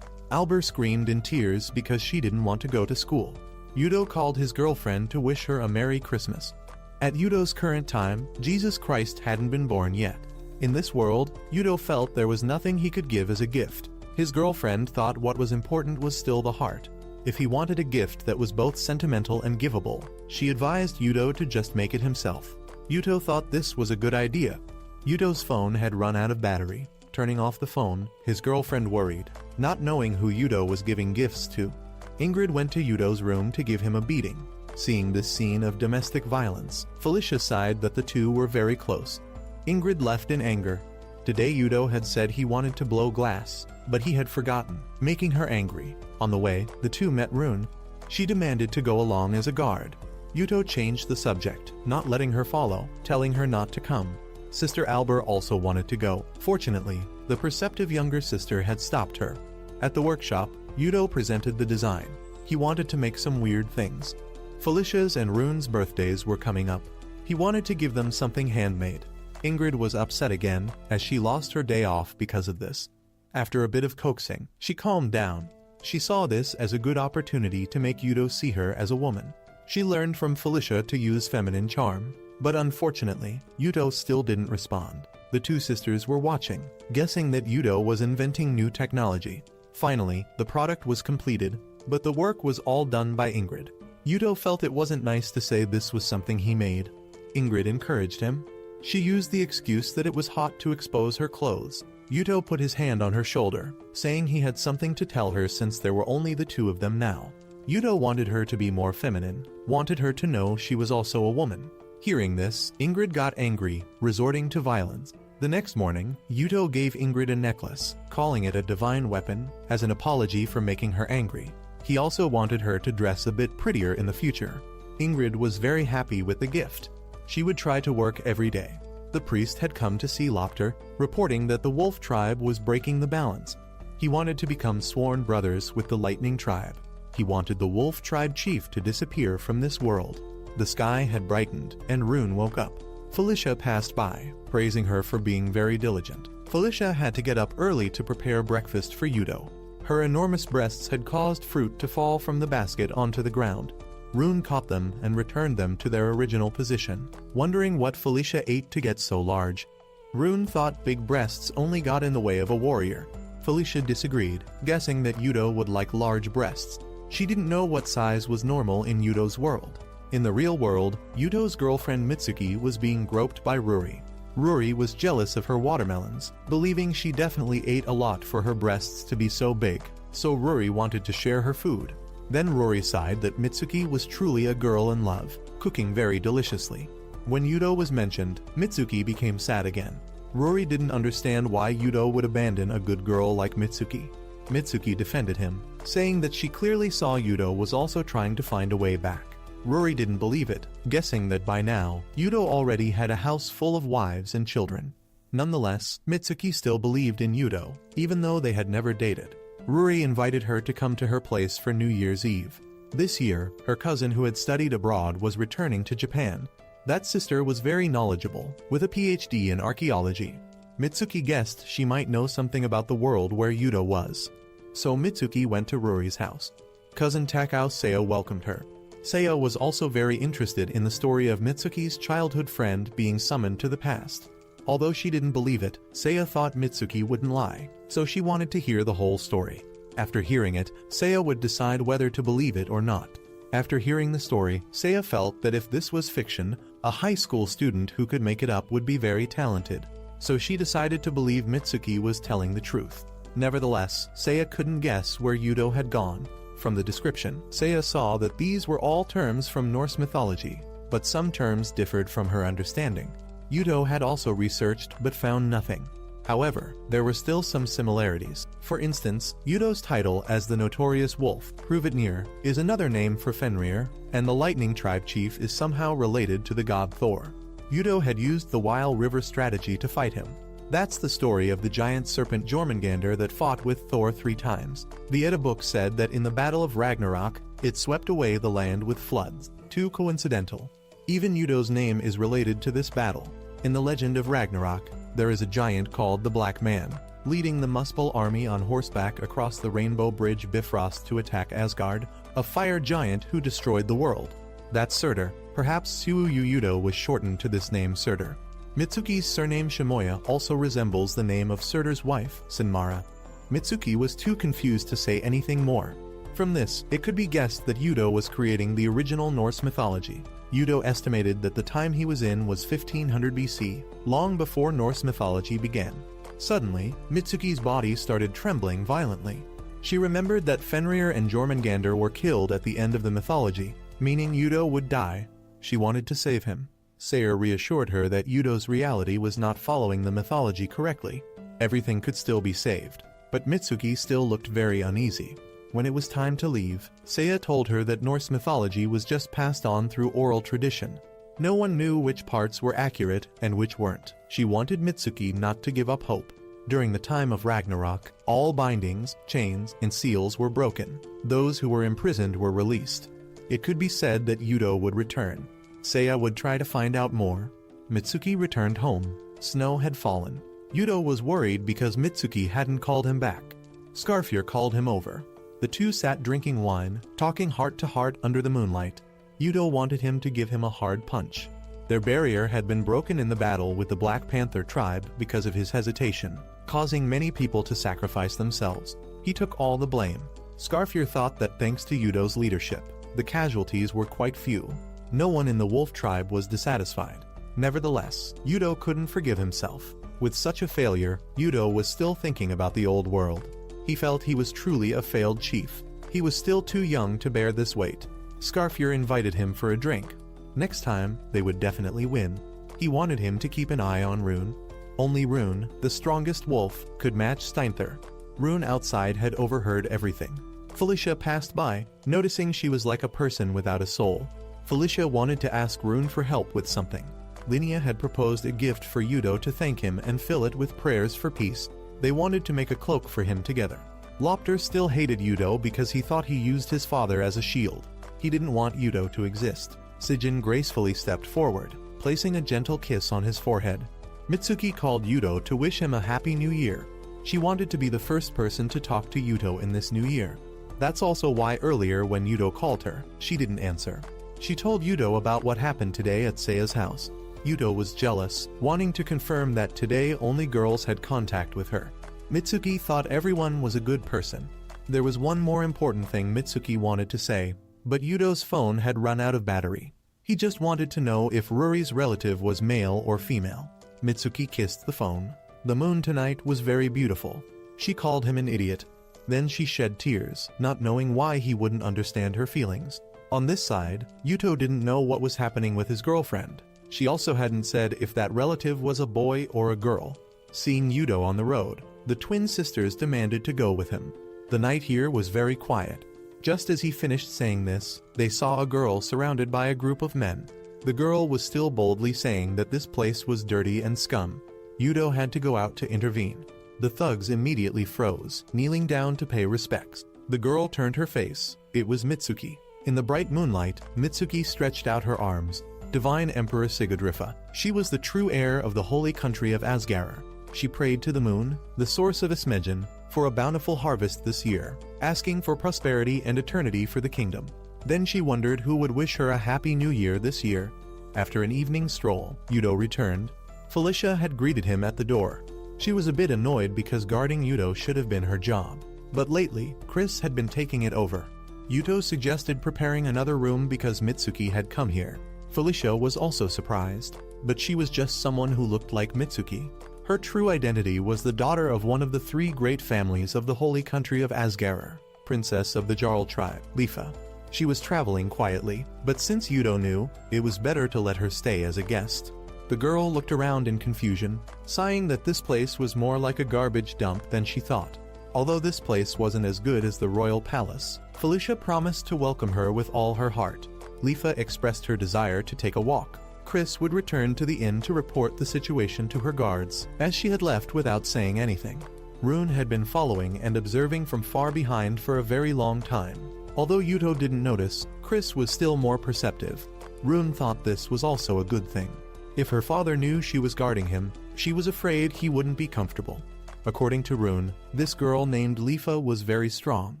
Albert screamed in tears because she didn't want to go to school. Yuto called his girlfriend to wish her a Merry Christmas. At Yuto's current time, Jesus Christ hadn't been born yet. In this world, Yuto felt there was nothing he could give as a gift. His girlfriend thought what was important was still the heart. If he wanted a gift that was both sentimental and givable, she advised Yuto to just make it himself. Yuto thought this was a good idea. Yuto's phone had run out of battery. Turning off the phone, his girlfriend worried, not knowing who Yuto was giving gifts to. Ingrid went to Yuto's room to give him a beating. Seeing this scene of domestic violence, Felicia sighed that the two were very close. Ingrid left in anger. Today Yuto had said he wanted to blow glass, but he had forgotten, making her angry. On the way, the two met Rune. She demanded to go along as a guard. Yuto changed the subject, not letting her follow, telling her not to come. Sister Albert also wanted to go. Fortunately, the perceptive younger sister had stopped her. At the workshop, Yuto presented the design. He wanted to make some weird things. Felicia's and Rune's birthdays were coming up. He wanted to give them something handmade. Ingrid was upset again, as she lost her day off because of this. After a bit of coaxing, she calmed down. She saw this as a good opportunity to make Yuto see her as a woman. She learned from Felicia to use feminine charm, but unfortunately, Yuto still didn't respond. The two sisters were watching, guessing that Yuto was inventing new technology. Finally, the product was completed, but the work was all done by Ingrid. Yuto felt it wasn't nice to say this was something he made. Ingrid encouraged him. She used the excuse that it was hot to expose her clothes. Yuto put his hand on her shoulder, saying he had something to tell her since there were only the two of them now. Yuto wanted her to be more feminine, wanted her to know she was also a woman. Hearing this, Ingrid got angry, resorting to violence. The next morning, Yuto gave Ingrid a necklace, calling it a divine weapon, as an apology for making her angry. He also wanted her to dress a bit prettier in the future. Ingrid was very happy with the gift. She would try to work every day. The priest had come to see Lopter, reporting that the wolf tribe was breaking the balance. He wanted to become sworn brothers with the lightning tribe. He wanted the wolf tribe chief to disappear from this world. The sky had brightened, and Rune woke up. Felicia passed by, praising her for being very diligent. Felicia had to get up early to prepare breakfast for Yuto. Her enormous breasts had caused fruit to fall from the basket onto the ground. Rune caught them and returned them to their original position, wondering what Felicia ate to get so large. Rune thought big breasts only got in the way of a warrior. Felicia disagreed, guessing that Yuto would like large breasts. She didn't know what size was normal in Yudo's world. In the real world, Yudo's girlfriend Mitsuki was being groped by Ruri. Ruri was jealous of her watermelons, believing she definitely ate a lot for her breasts to be so big, so Ruri wanted to share her food. Then Ruri sighed that Mitsuki was truly a girl in love, cooking very deliciously. When Yudo was mentioned, Mitsuki became sad again. Ruri didn't understand why Yudo would abandon a good girl like Mitsuki. Mitsuki defended him, saying that she clearly saw Yudo was also trying to find a way back. Ruri didn't believe it, guessing that by now, Yudo already had a house full of wives and children. Nonetheless, Mitsuki still believed in Yudo, even though they had never dated. Ruri invited her to come to her place for New Year's Eve. This year, her cousin who had studied abroad was returning to Japan. That sister was very knowledgeable, with a PhD in archaeology. Mitsuki guessed she might know something about the world where Yudo was. So Mitsuki went to Ruri's house. Cousin Takao Seiya welcomed her. Seiya was also very interested in the story of Mitsuki's childhood friend being summoned to the past. Although she didn't believe it, Seiya thought Mitsuki wouldn't lie, so she wanted to hear the whole story. After hearing it, Seiya would decide whether to believe it or not. After hearing the story, Seiya felt that if this was fiction, a high school student who could make it up would be very talented. So she decided to believe Mitsuki was telling the truth. Nevertheless, Seiya couldn't guess where Yudo had gone. From the description, Seiya saw that these were all terms from Norse mythology, but some terms differed from her understanding. Yudo had also researched but found nothing. However, there were still some similarities. For instance, Yudo's title as the notorious wolf, Hruvitnir, is another name for Fenrir, and the lightning tribe chief is somehow related to the god Thor. Yudo had used the Weil River strategy to fight him. That's the story of the giant serpent Jormungandr that fought with Thor 3 times. The Edda book said that in the Battle of Ragnarok, it swept away the land with floods. Too coincidental. Even Yudo's name is related to this battle. In the legend of Ragnarok, there is a giant called the Black Man, leading the Muspel army on horseback across the Rainbow Bridge Bifrost to attack Asgard, a fire giant who destroyed the world. That's Surtur. Perhaps Suuyu Yudo was shortened to this name Surtur. Mitsuki's surname Shimoya also resembles the name of Surtur's wife, Sinmara. Mitsuki was too confused to say anything more. From this, it could be guessed that Yudo was creating the original Norse mythology. Yudo estimated that the time he was in was 1500 BC, long before Norse mythology began. Suddenly, Mitsuki's body started trembling violently. She remembered that Fenrir and Jormungandr were killed at the end of the mythology, meaning Yudo would die. She wanted to save him. Seiya reassured her that Yudo's reality was not following the mythology correctly. Everything could still be saved. But Mitsuki still looked very uneasy. When it was time to leave, Seiya told her that Norse mythology was just passed on through oral tradition. No one knew which parts were accurate and which weren't. She wanted Mitsuki not to give up hope. During the time of Ragnarok, all bindings, chains, and seals were broken. Those who were imprisoned were released. It could be said that Yudo would return. Seiya would try to find out more. Mitsuki returned home. Snow had fallen. Yudo was worried because Mitsuki hadn't called him back. Skarfir called him over. The two sat drinking wine, talking heart to heart under the moonlight. Yudo wanted him to give him a hard punch. Their barrier had been broken in the battle with the Black Panther tribe because of his hesitation, causing many people to sacrifice themselves. He took all the blame. Skarfir thought that thanks to Yudo's leadership, the casualties were quite few. No one in the wolf tribe was dissatisfied. Nevertheless, Yudo couldn't forgive himself. With such a failure, Yudo was still thinking about the old world. He felt he was truly a failed chief. He was still too young to bear this weight. Skarfir invited him for a drink. Next time, they would definitely win. He wanted him to keep an eye on Rune. Only Rune, the strongest wolf, could match Steinthur. Rune outside had overheard everything. Felicia passed by, noticing she was like a person without a soul. Felicia wanted to ask Rune for help with something. Linnea had proposed a gift for Yudo to thank him and fill it with prayers for peace. They wanted to make a cloak for him together. Lopter still hated Yudo because he thought he used his father as a shield. He didn't want Yudo to exist. Sijin gracefully stepped forward, placing a gentle kiss on his forehead. Mitsuki called Yudo to wish him a happy new year. She wanted to be the first person to talk to Yudo in this new year. That's also why earlier when Yudo called her, she didn't answer. She told Yudo about what happened today at Seiya's house. Yudo was jealous, wanting to confirm that today only girls had contact with her. Mitsuki thought everyone was a good person. There was one more important thing Mitsuki wanted to say, but Yudo's phone had run out of battery. He just wanted to know if Ruri's relative was male or female. Mitsuki kissed the phone. The moon tonight was very beautiful. She called him an idiot. Then she shed tears, not knowing why he wouldn't understand her feelings. On this side, Yuto didn't know what was happening with his girlfriend. She also hadn't said if that relative was a boy or a girl. Seeing Yuto on the road, the twin sisters demanded to go with him. The night here was very quiet. Just as he finished saying this, they saw a girl surrounded by a group of men. The girl was still boldly saying that this place was dirty and scum. Yuto had to go out to intervene. The thugs immediately froze, kneeling down to pay respects. The girl turned her face. It was Mitsuki. In the bright moonlight, Mitsuki stretched out her arms. Divine Emperor Sigurdrifa. She was the true heir of the holy country of Asgarer. She prayed to the moon, the source of Ismedjan, for a bountiful harvest this year, asking for prosperity and eternity for the kingdom. Then she wondered who would wish her a happy new year this year. After an evening stroll, Yuto returned. Felicia had greeted him at the door. She was a bit annoyed because guarding Yuto should have been her job. But lately, Chris had been taking it over. Yuto suggested preparing another room because Mitsuki had come here. Felicia was also surprised, but she was just someone who looked like Mitsuki. Her true identity was the daughter of one of the three great families of the holy country of Asgarer, princess of the Jarl tribe, Lifa. She was traveling quietly, but since Yuto knew, it was better to let her stay as a guest. The girl looked around in confusion, sighing that this place was more like a garbage dump than she thought. Although this place wasn't as good as the royal palace, Felicia promised to welcome her with all her heart. Lifa expressed her desire to take a walk. Chris would return to the inn to report the situation to her guards, as she had left without saying anything. Rune had been following and observing from far behind for a very long time. Although Yuto didn't notice, Chris was still more perceptive. Rune thought this was also a good thing. If her father knew she was guarding him, she was afraid he wouldn't be comfortable. According to Rune, this girl named Lifa was very strong.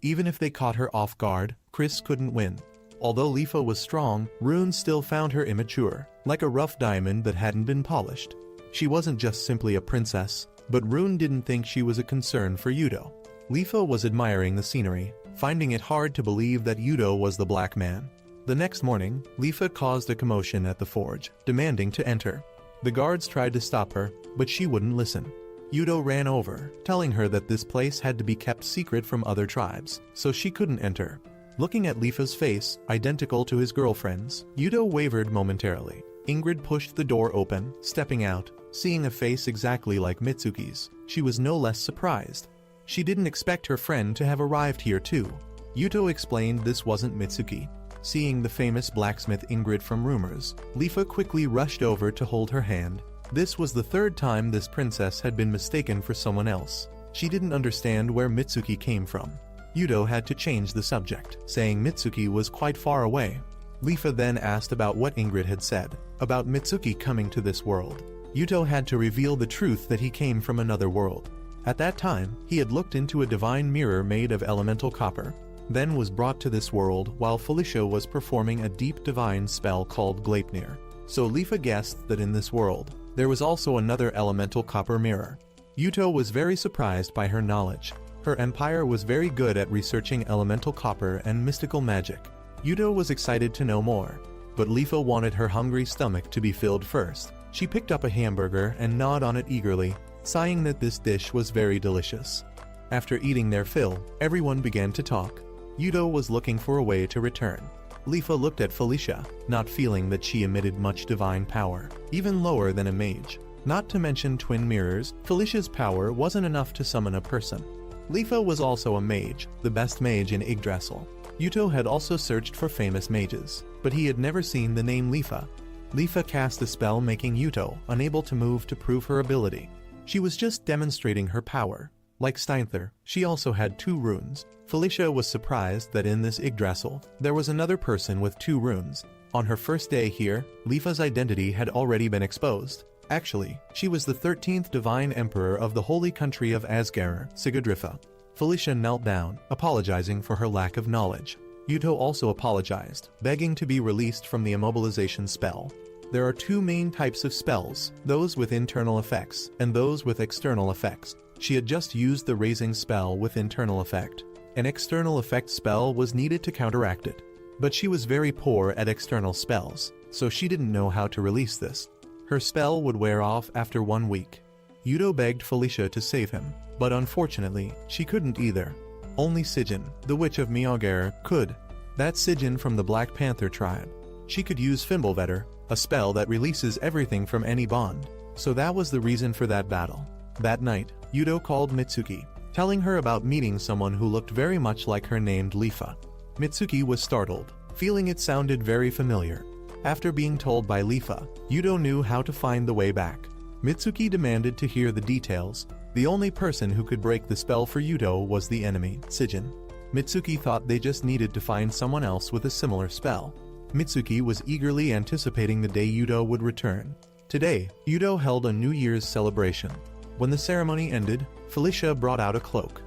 Even if they caught her off guard, Chris couldn't win. Although Lifa was strong, Rune still found her immature, like a rough diamond that hadn't been polished. She wasn't just simply a princess, but Rune didn't think she was a concern for Yuto. Lifa was admiring the scenery, finding it hard to believe that Yuto was the black man. The next morning, Lifa caused a commotion at the forge, demanding to enter. The guards tried to stop her, but she wouldn't listen. Yuto ran over, telling her that this place had to be kept secret from other tribes, so she couldn't enter. Looking at Lifa's face, identical to his girlfriend's, Yuto wavered momentarily. Ingrid pushed the door open, stepping out, seeing a face exactly like Mitsuki's. She was no less surprised. She didn't expect her friend to have arrived here too. Yuto explained this wasn't Mitsuki. Seeing the famous blacksmith Ingrid from rumors, Lifa quickly rushed over to hold her hand. This was the third time this princess had been mistaken for someone else. She didn't understand where Mitsuki came from. Yuto had to change the subject, saying Mitsuki was quite far away. Lifa then asked about what Ingrid had said, about Mitsuki coming to this world. Yuto had to reveal the truth that he came from another world. At that time, he had looked into a divine mirror made of elemental copper, then was brought to this world while Felicia was performing a deep divine spell called Gleipnir. So Lifa guessed that in this world, there was also another elemental copper mirror. Yuto was very surprised by her knowledge. Her empire was very good at researching elemental copper and mystical magic. Yuto was excited to know more, but Lifa wanted her hungry stomach to be filled first. She picked up a hamburger and gnawed on it eagerly, sighing that this dish was very delicious. After eating their fill, everyone began to talk. Yuto was looking for a way to return. Lifa looked at Felicia, not feeling that she emitted much divine power, even lower than a mage. Not to mention twin mirrors, Felicia's power wasn't enough to summon a person. Lifa was also a mage, the best mage in Yggdrasil. Yuto had also searched for famous mages, but he had never seen the name Lifa. Lifa cast a spell making Yuto unable to move to prove her ability. She was just demonstrating her power. Like Steinther, she also had 2 runes. Felicia was surprised that in this Yggdrasil, there was another person with 2 runes. On her first day here, Lifa's identity had already been exposed. Actually, she was the 13th divine emperor of the holy country of Asgarer, Sigurdrifa. Felicia knelt down, apologizing for her lack of knowledge. Yuto also apologized, begging to be released from the immobilization spell. There are 2 main types of spells, those with internal effects, and those with external effects. She had just used the raising spell with internal effect. An external effect spell was needed to counteract it. But she was very poor at external spells, so she didn't know how to release this. Her spell would wear off after 1 week. Yudo begged Felicia to save him, but unfortunately, she couldn't either. Only Sijin, the Witch of Mjolnir, could. That's Sijin from the Black Panther tribe. She could use Fimbulvetter, a spell that releases everything from any bond, so that was the reason for that battle. That night, Yudo called Mitsuki, telling her about meeting someone who looked very much like her named Lifa. Mitsuki was startled, feeling it sounded very familiar. After being told by Lifa, Yudo knew how to find the way back. Mitsuki demanded to hear the details. The only person who could break the spell for Yudo was the enemy, Sijin. Mitsuki thought they just needed to find someone else with a similar spell. Mitsuki was eagerly anticipating the day Yudo would return. Today, Yudo held a New Year's celebration. When the ceremony ended, Felicia brought out a cloak.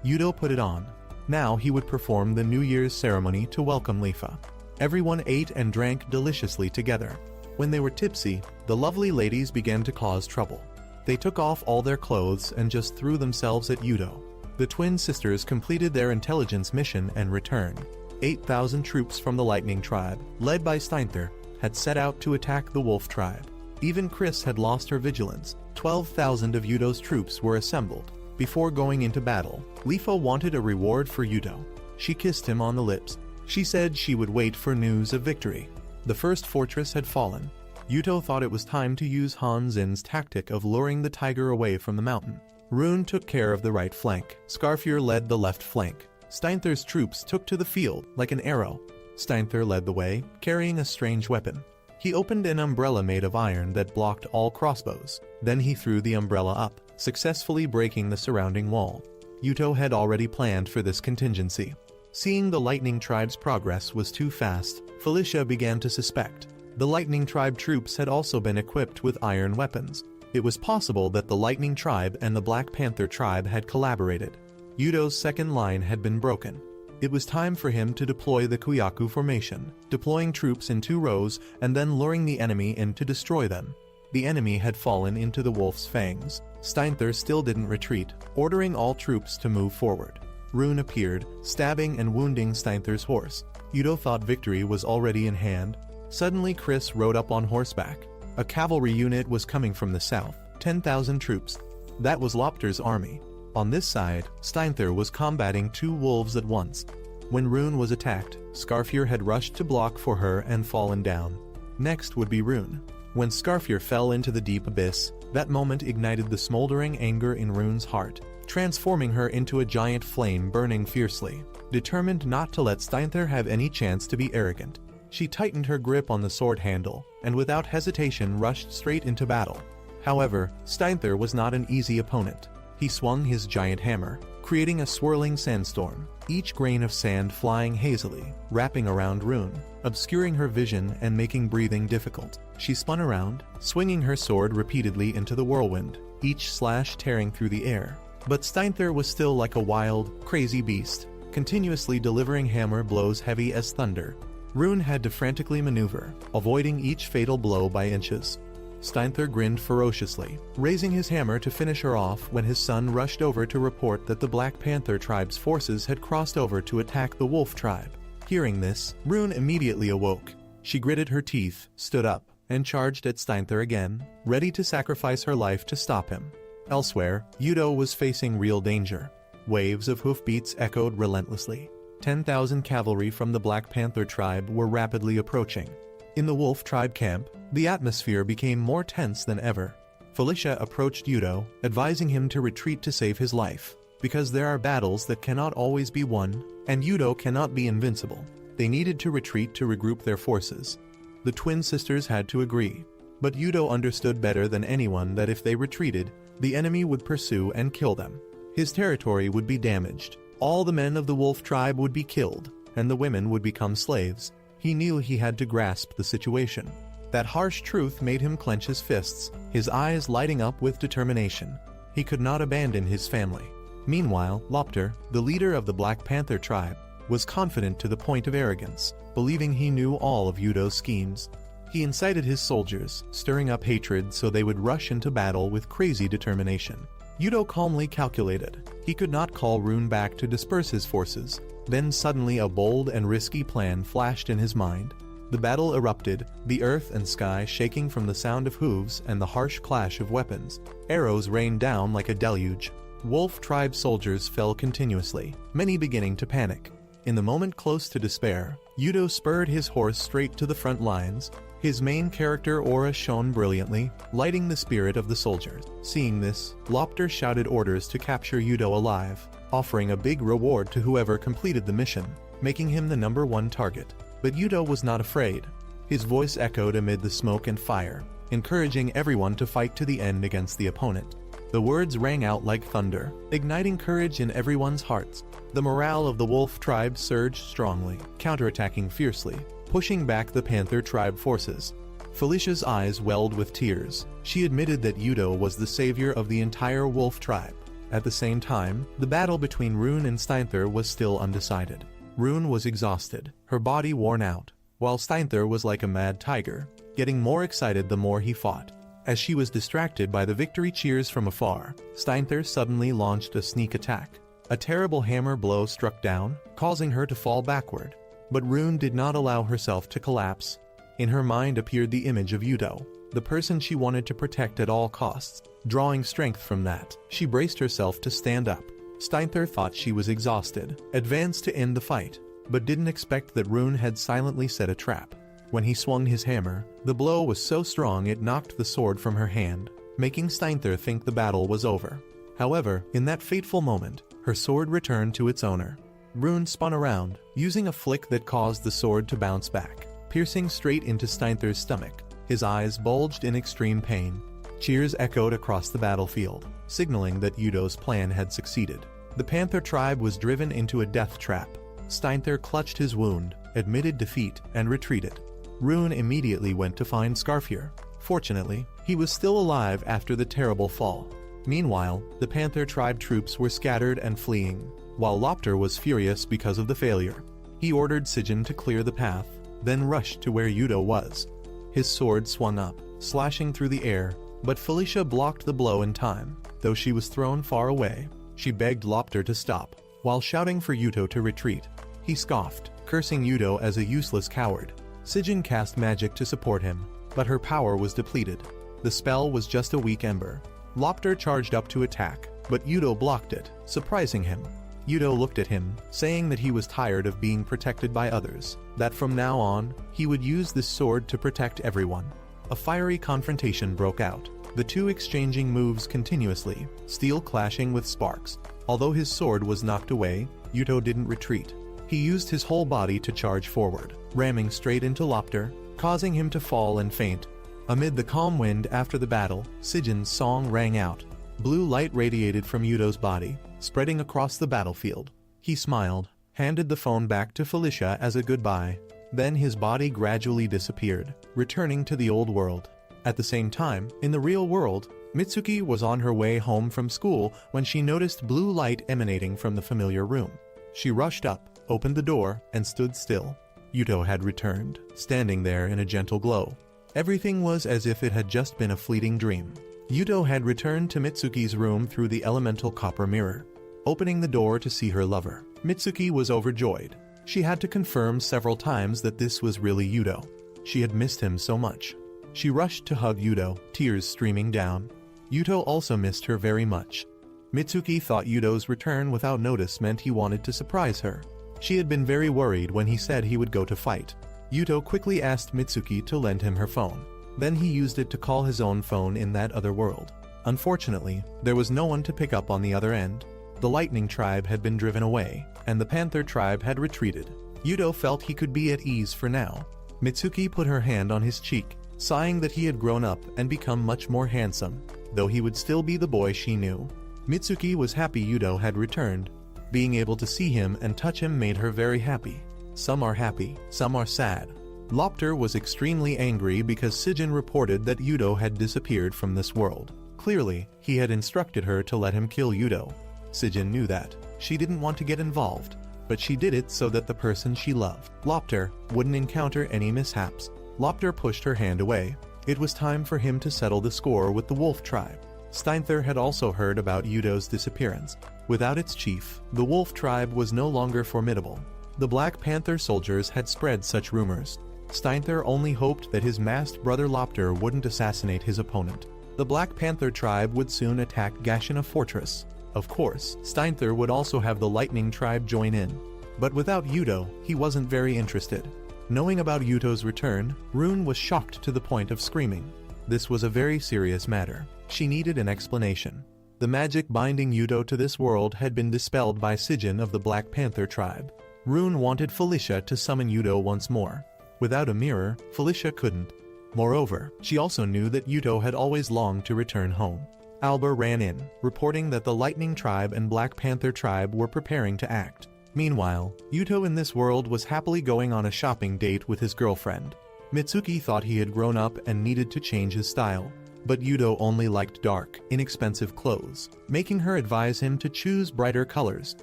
Yudo put it on. Now he would perform the New Year's ceremony to welcome Lifa. Everyone ate and drank deliciously together. When they were tipsy, the lovely ladies began to cause trouble. They took off all their clothes and just threw themselves at Yudo. The twin sisters completed their intelligence mission and returned. 8,000 troops from the Lightning Tribe, led by Steinther, had set out to attack the Wolf Tribe. Even Chris had lost her vigilance. 12,000 of Yudo's troops were assembled. Before going into battle, Lifa wanted a reward for Yudo. She kissed him on the lips. She said she would wait for news of victory. The first fortress had fallen. Yudo thought it was time to use Han Zin's tactic of luring the tiger away from the mountain. Rune took care of the right flank. Scarfear led the left flank. Steinther's troops took to the field like an arrow. Steinther led the way, carrying a strange weapon. He opened an umbrella made of iron that blocked all crossbows. Then he threw the umbrella up, successfully breaking the surrounding wall. Yudo had already planned for this contingency. Seeing the Lightning Tribe's progress was too fast, Felicia began to suspect. The Lightning Tribe troops had also been equipped with iron weapons. It was possible that the Lightning Tribe and the Black Panther Tribe had collaborated. Yudo's second line had been broken. It was time for him to deploy the Kuyaku formation, deploying troops in 2 rows and then luring the enemy in to destroy them. The enemy had fallen into the wolf's fangs. Steinther still didn't retreat, ordering all troops to move forward. Rune appeared, stabbing and wounding Steinther's horse. Yudo thought victory was already in hand. Suddenly Chris rode up on horseback. A cavalry unit was coming from the south, 10,000 troops. That was Lopter's army. On this side, Steinther was combating 2 wolves at once. When Rune was attacked, Scarfear had rushed to block for her and fallen down. Next would be Rune. When Scarfear fell into the deep abyss, that moment ignited the smoldering anger in Rune's heart, transforming her into a giant flame burning fiercely. Determined not to let Steinther have any chance to be arrogant, she tightened her grip on the sword handle, and without hesitation rushed straight into battle. However, Steinther was not an easy opponent. He swung his giant hammer, creating a swirling sandstorm, each grain of sand flying hazily, wrapping around Rune, obscuring her vision and making breathing difficult. She spun around, swinging her sword repeatedly into the whirlwind, each slash tearing through the air. But Steinther was still like a wild, crazy beast, continuously delivering hammer blows heavy as thunder. Rune had to frantically maneuver, avoiding each fatal blow by inches. Steinther grinned ferociously, raising his hammer to finish her off when his son rushed over to report that the Black Panther tribe's forces had crossed over to attack the Wolf tribe. Hearing this, Rune immediately awoke. She gritted her teeth, stood up, and charged at Steinther again, ready to sacrifice her life to stop him. Elsewhere, Yudo was facing real danger. Waves of hoofbeats echoed relentlessly. 10,000 cavalry from the Black Panther tribe were rapidly approaching. In the Wolf tribe camp, the atmosphere became more tense than ever. Felicia approached Yudo, advising him to retreat to save his life, because there are battles that cannot always be won, and Yudo cannot be invincible. They needed to retreat to regroup their forces. The twin sisters had to agree, but Yudo understood better than anyone that if they retreated, the enemy would pursue and kill them. His territory would be damaged. All the men of the Wolf tribe would be killed, and the women would become slaves. He knew he had to grasp the situation. That harsh truth made him clench his fists, his eyes lighting up with determination. He could not abandon his family. Meanwhile, Lopter, the leader of the Black Panther tribe, was confident to the point of arrogance, believing he knew all of Yudo's schemes. He incited his soldiers, stirring up hatred so they would rush into battle with crazy determination. Yudo calmly calculated. He could not call Rune back to disperse his forces. Then suddenly a bold and risky plan flashed in his mind. The battle erupted, the earth and sky shaking from the sound of hooves and the harsh clash of weapons. Arrows rained down like a deluge. Wolf tribe soldiers fell continuously, many beginning to panic. In the moment close to despair, Yudo spurred his horse straight to the front lines. His main character aura shone brilliantly, lighting the spirit of the soldiers. Seeing this, Lopter shouted orders to capture Yudo alive, offering a big reward to whoever completed the mission, making him the #1 target. But Yudo was not afraid. His voice echoed amid the smoke and fire, encouraging everyone to fight to the end against the opponent. The words rang out like thunder, igniting courage in everyone's hearts. The morale of the wolf tribe surged strongly, counterattacking fiercely, pushing back the panther tribe forces. Felicia's eyes welled with tears. She admitted that Yudo was the savior of the entire wolf tribe. At the same time, the battle between Rune and Steinther was still undecided. Rune was exhausted, her body worn out, while Steinther was like a mad tiger, getting more excited the more he fought. As she was distracted by the victory cheers from afar, Steinther suddenly launched a sneak attack. A terrible hammer blow struck down, causing her to fall backward. But Rune did not allow herself to collapse. In her mind appeared the image of Yudo, the person she wanted to protect at all costs. Drawing strength from that, she braced herself to stand up. Steinther thought she was exhausted, advanced to end the fight, but didn't expect that Rune had silently set a trap. When he swung his hammer, the blow was so strong it knocked the sword from her hand, making Steinther think the battle was over. However, in that fateful moment, her sword returned to its owner. Rune spun around, using a flick that caused the sword to bounce back, piercing straight into Steinther's stomach. His eyes bulged in extreme pain. Cheers echoed across the battlefield, signaling that Yudo's plan had succeeded. The Panther tribe was driven into a death trap. Steinther clutched his wound, admitted defeat, and retreated. Rune immediately went to find Skarfir. Fortunately, he was still alive after the terrible fall. Meanwhile, the Panther tribe troops were scattered and fleeing, while Lopter was furious because of the failure. He ordered Sigyn to clear the path, then rushed to where Yudo was. His sword swung up, slashing through the air, but Felicia blocked the blow in time. Though she was thrown far away, she begged Lopter to stop, while shouting for Yudo to retreat. He scoffed, cursing Yudo as a useless coward. Sigyn cast magic to support him, but her power was depleted. The spell was just a weak ember. Lopter charged up to attack, but Yudo blocked it, surprising him. Yudo looked at him, saying that he was tired of being protected by others, that from now on, he would use this sword to protect everyone. A fiery confrontation broke out, the two exchanging moves continuously, steel clashing with sparks. Although his sword was knocked away, Yudo didn't retreat. He used his whole body to charge forward, ramming straight into Lopter, causing him to fall and faint. Amid the calm wind after the battle, Sigyn's song rang out. Blue light radiated from Yudo's body, spreading across the battlefield. He smiled, handed the phone back to Felicia as a goodbye. Then his body gradually disappeared, returning to the old world. At the same time, in the real world, Mitsuki was on her way home from school when she noticed blue light emanating from the familiar room. She rushed up, opened the door, and stood still. Yudo had returned, standing there in a gentle glow. Everything was as if it had just been a fleeting dream. Yudo had returned to Mitsuki's room through the elemental copper mirror. Opening the door to see her lover, Mitsuki was overjoyed. She had to confirm several times that this was really Yudo. She had missed him so much. She rushed to hug Yudo, tears streaming down. Yudo also missed her very much. Mitsuki thought Yudo's return without notice meant he wanted to surprise her. She had been very worried when he said he would go to fight. Yudo quickly asked Mitsuki to lend him her phone. Then he used it to call his own phone in that other world. Unfortunately, there was no one to pick up on the other end. The Lightning tribe had been driven away, and the Panther tribe had retreated. Yudo felt he could be at ease for now. Mitsuki put her hand on his cheek, sighing that he had grown up and become much more handsome, though he would still be the boy she knew. Mitsuki was happy Yudo had returned. Being able to see him and touch him made her very happy. Some are happy, some are sad. Lopter was extremely angry because Sigyn reported that Yudo had disappeared from this world. Clearly, he had instructed her to let him kill Yudo. Sigyn knew that. She didn't want to get involved, but she did it so that the person she loved, Lopter, wouldn't encounter any mishaps. Lopter pushed her hand away. It was time for him to settle the score with the wolf tribe. Steinther had also heard about Yudo's disappearance. Without its chief, the wolf tribe was no longer formidable. The Black Panther soldiers had spread such rumors. Steinther only hoped that his masked brother Lopter wouldn't assassinate his opponent. The Black Panther tribe would soon attack Gashina Fortress. Of course, Steinther would also have the Lightning tribe join in. But without Yudo, he wasn't very interested. Knowing about Yudo's return, Rune was shocked to the point of screaming. This was a very serious matter. She needed an explanation. The magic binding Yudo to this world had been dispelled by Sijin of the Black Panther tribe. Rune wanted Felicia to summon Yudo once more. Without a mirror, Felicia couldn't. Moreover, she also knew that Yudo had always longed to return home. Alba ran in, reporting that the Lightning tribe and Black Panther tribe were preparing to act. Meanwhile, Yudo in this world was happily going on a shopping date with his girlfriend. Mitsuki thought he had grown up and needed to change his style. But Yudo only liked dark, inexpensive clothes, making her advise him to choose brighter colors.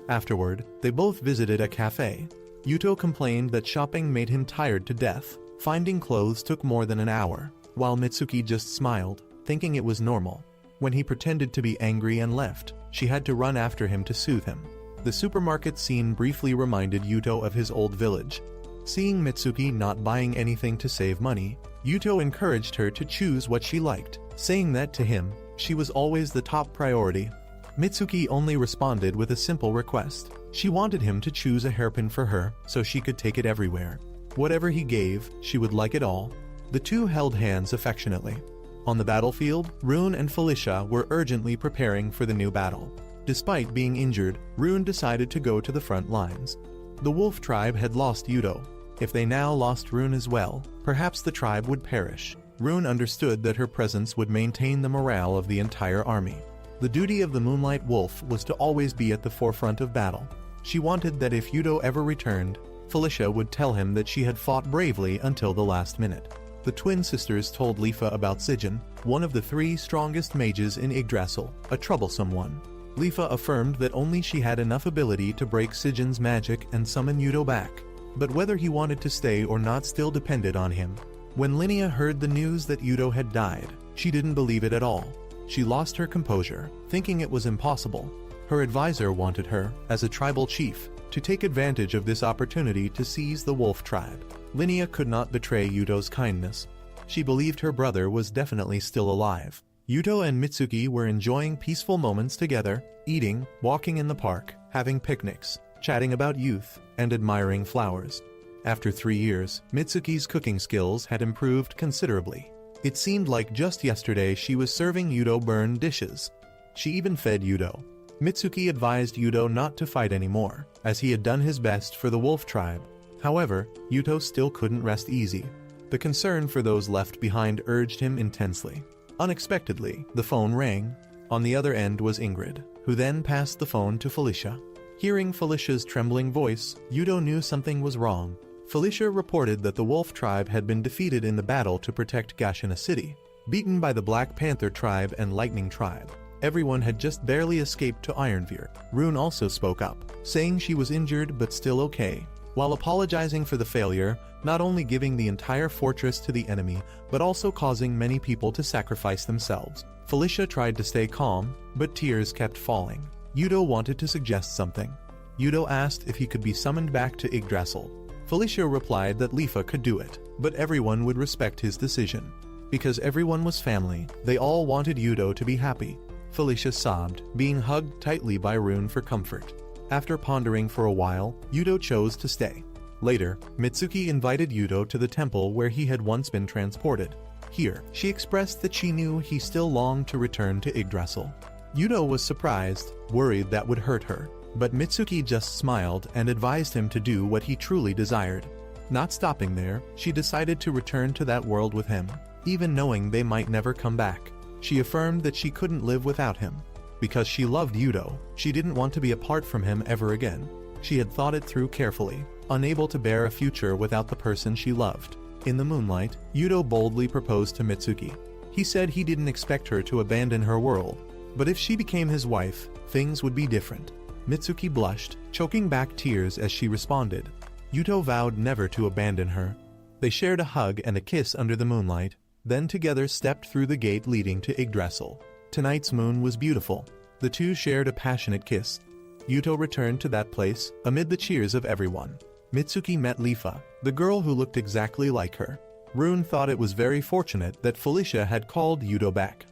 Afterward, they both visited a cafe. Yudo complained that shopping made him tired to death. Finding clothes took more than an hour, while Mitsuki just smiled, thinking it was normal. When he pretended to be angry and left, she had to run after him to soothe him. The supermarket scene briefly reminded Yudo of his old village. Seeing Mitsuki not buying anything to save money, Yudo encouraged her to choose what she liked, saying that to him, she was always the top priority. Mitsuki only responded with a simple request. She wanted him to choose a hairpin for her so she could take it everywhere. Whatever he gave, she would like it all. The two held hands affectionately. On the battlefield, Rune and Felicia were urgently preparing for the new battle. Despite being injured, Rune decided to go to the front lines. The wolf tribe had lost Yudo. If they now lost Rune as well, perhaps the tribe would perish. Rune understood that her presence would maintain the morale of the entire army. The duty of the Moonlight Wolf was to always be at the forefront of battle. She wanted that if Yudo ever returned, Felicia would tell him that she had fought bravely until the last minute. The twin sisters told Lifa about Sijin, one of the 3 strongest mages in Yggdrasil, a troublesome one. Lifa affirmed that only she had enough ability to break Sijin's magic and summon Yudo back, but whether he wanted to stay or not still depended on him. When Linnea heard the news that Yudo had died, she didn't believe it at all. She lost her composure, thinking it was impossible. Her advisor wanted her, as a tribal chief, to take advantage of this opportunity to seize the wolf tribe. Linnea could not betray Yudo's kindness. She believed her brother was definitely still alive. Yudo and Mitsuki were enjoying peaceful moments together, eating, walking in the park, having picnics, chatting about youth, and admiring flowers. After 3 years, Mitsuki's cooking skills had improved considerably. It seemed like just yesterday she was serving Yudo burned dishes. She even fed Yudo. Mitsuki advised Yudo not to fight anymore, as he had done his best for the wolf tribe. However, Yudo still couldn't rest easy. The concern for those left behind urged him intensely. Unexpectedly, the phone rang. On the other end was Ingrid, who then passed the phone to Felicia. Hearing Felicia's trembling voice, Yudo knew something was wrong. Felicia reported that the wolf tribe had been defeated in the battle to protect Gashina City, beaten by the Black Panther tribe and Lightning tribe. Everyone had just barely escaped to Ironveer. Rune also spoke up, saying she was injured but still okay, while apologizing for the failure, not only giving the entire fortress to the enemy, but also causing many people to sacrifice themselves. Felicia tried to stay calm, but tears kept falling. Yudo wanted to suggest something. Yudo asked if he could be summoned back to Yggdrasil. Felicia replied that Lifa could do it, but everyone would respect his decision. Because everyone was family, they all wanted Yudo to be happy. Felicia sobbed, being hugged tightly by Rune for comfort. After pondering for a while, Yudo chose to stay. Later, Mitsuki invited Yudo to the temple where he had once been transported. Here, she expressed that she knew he still longed to return to Yggdrasil. Yudo was surprised, worried that would hurt her, but Mitsuki just smiled and advised him to do what he truly desired. Not stopping there, she decided to return to that world with him, even knowing they might never come back. She affirmed that she couldn't live without him. Because she loved Yudo, she didn't want to be apart from him ever again. She had thought it through carefully, unable to bear a future without the person she loved. In the moonlight, Yudo boldly proposed to Mitsuki. He said he didn't expect her to abandon her world, but if she became his wife, things would be different. Mitsuki blushed, choking back tears as she responded. Yudo vowed never to abandon her. They shared a hug and a kiss under the moonlight, then together stepped through the gate leading to Yggdrasil. Tonight's moon was beautiful. The two shared a passionate kiss. Yuto returned to that place, amid the cheers of everyone. Mitsuki met Lifa, the girl who looked exactly like her. Rune thought it was very fortunate that Felicia had called Yuto back.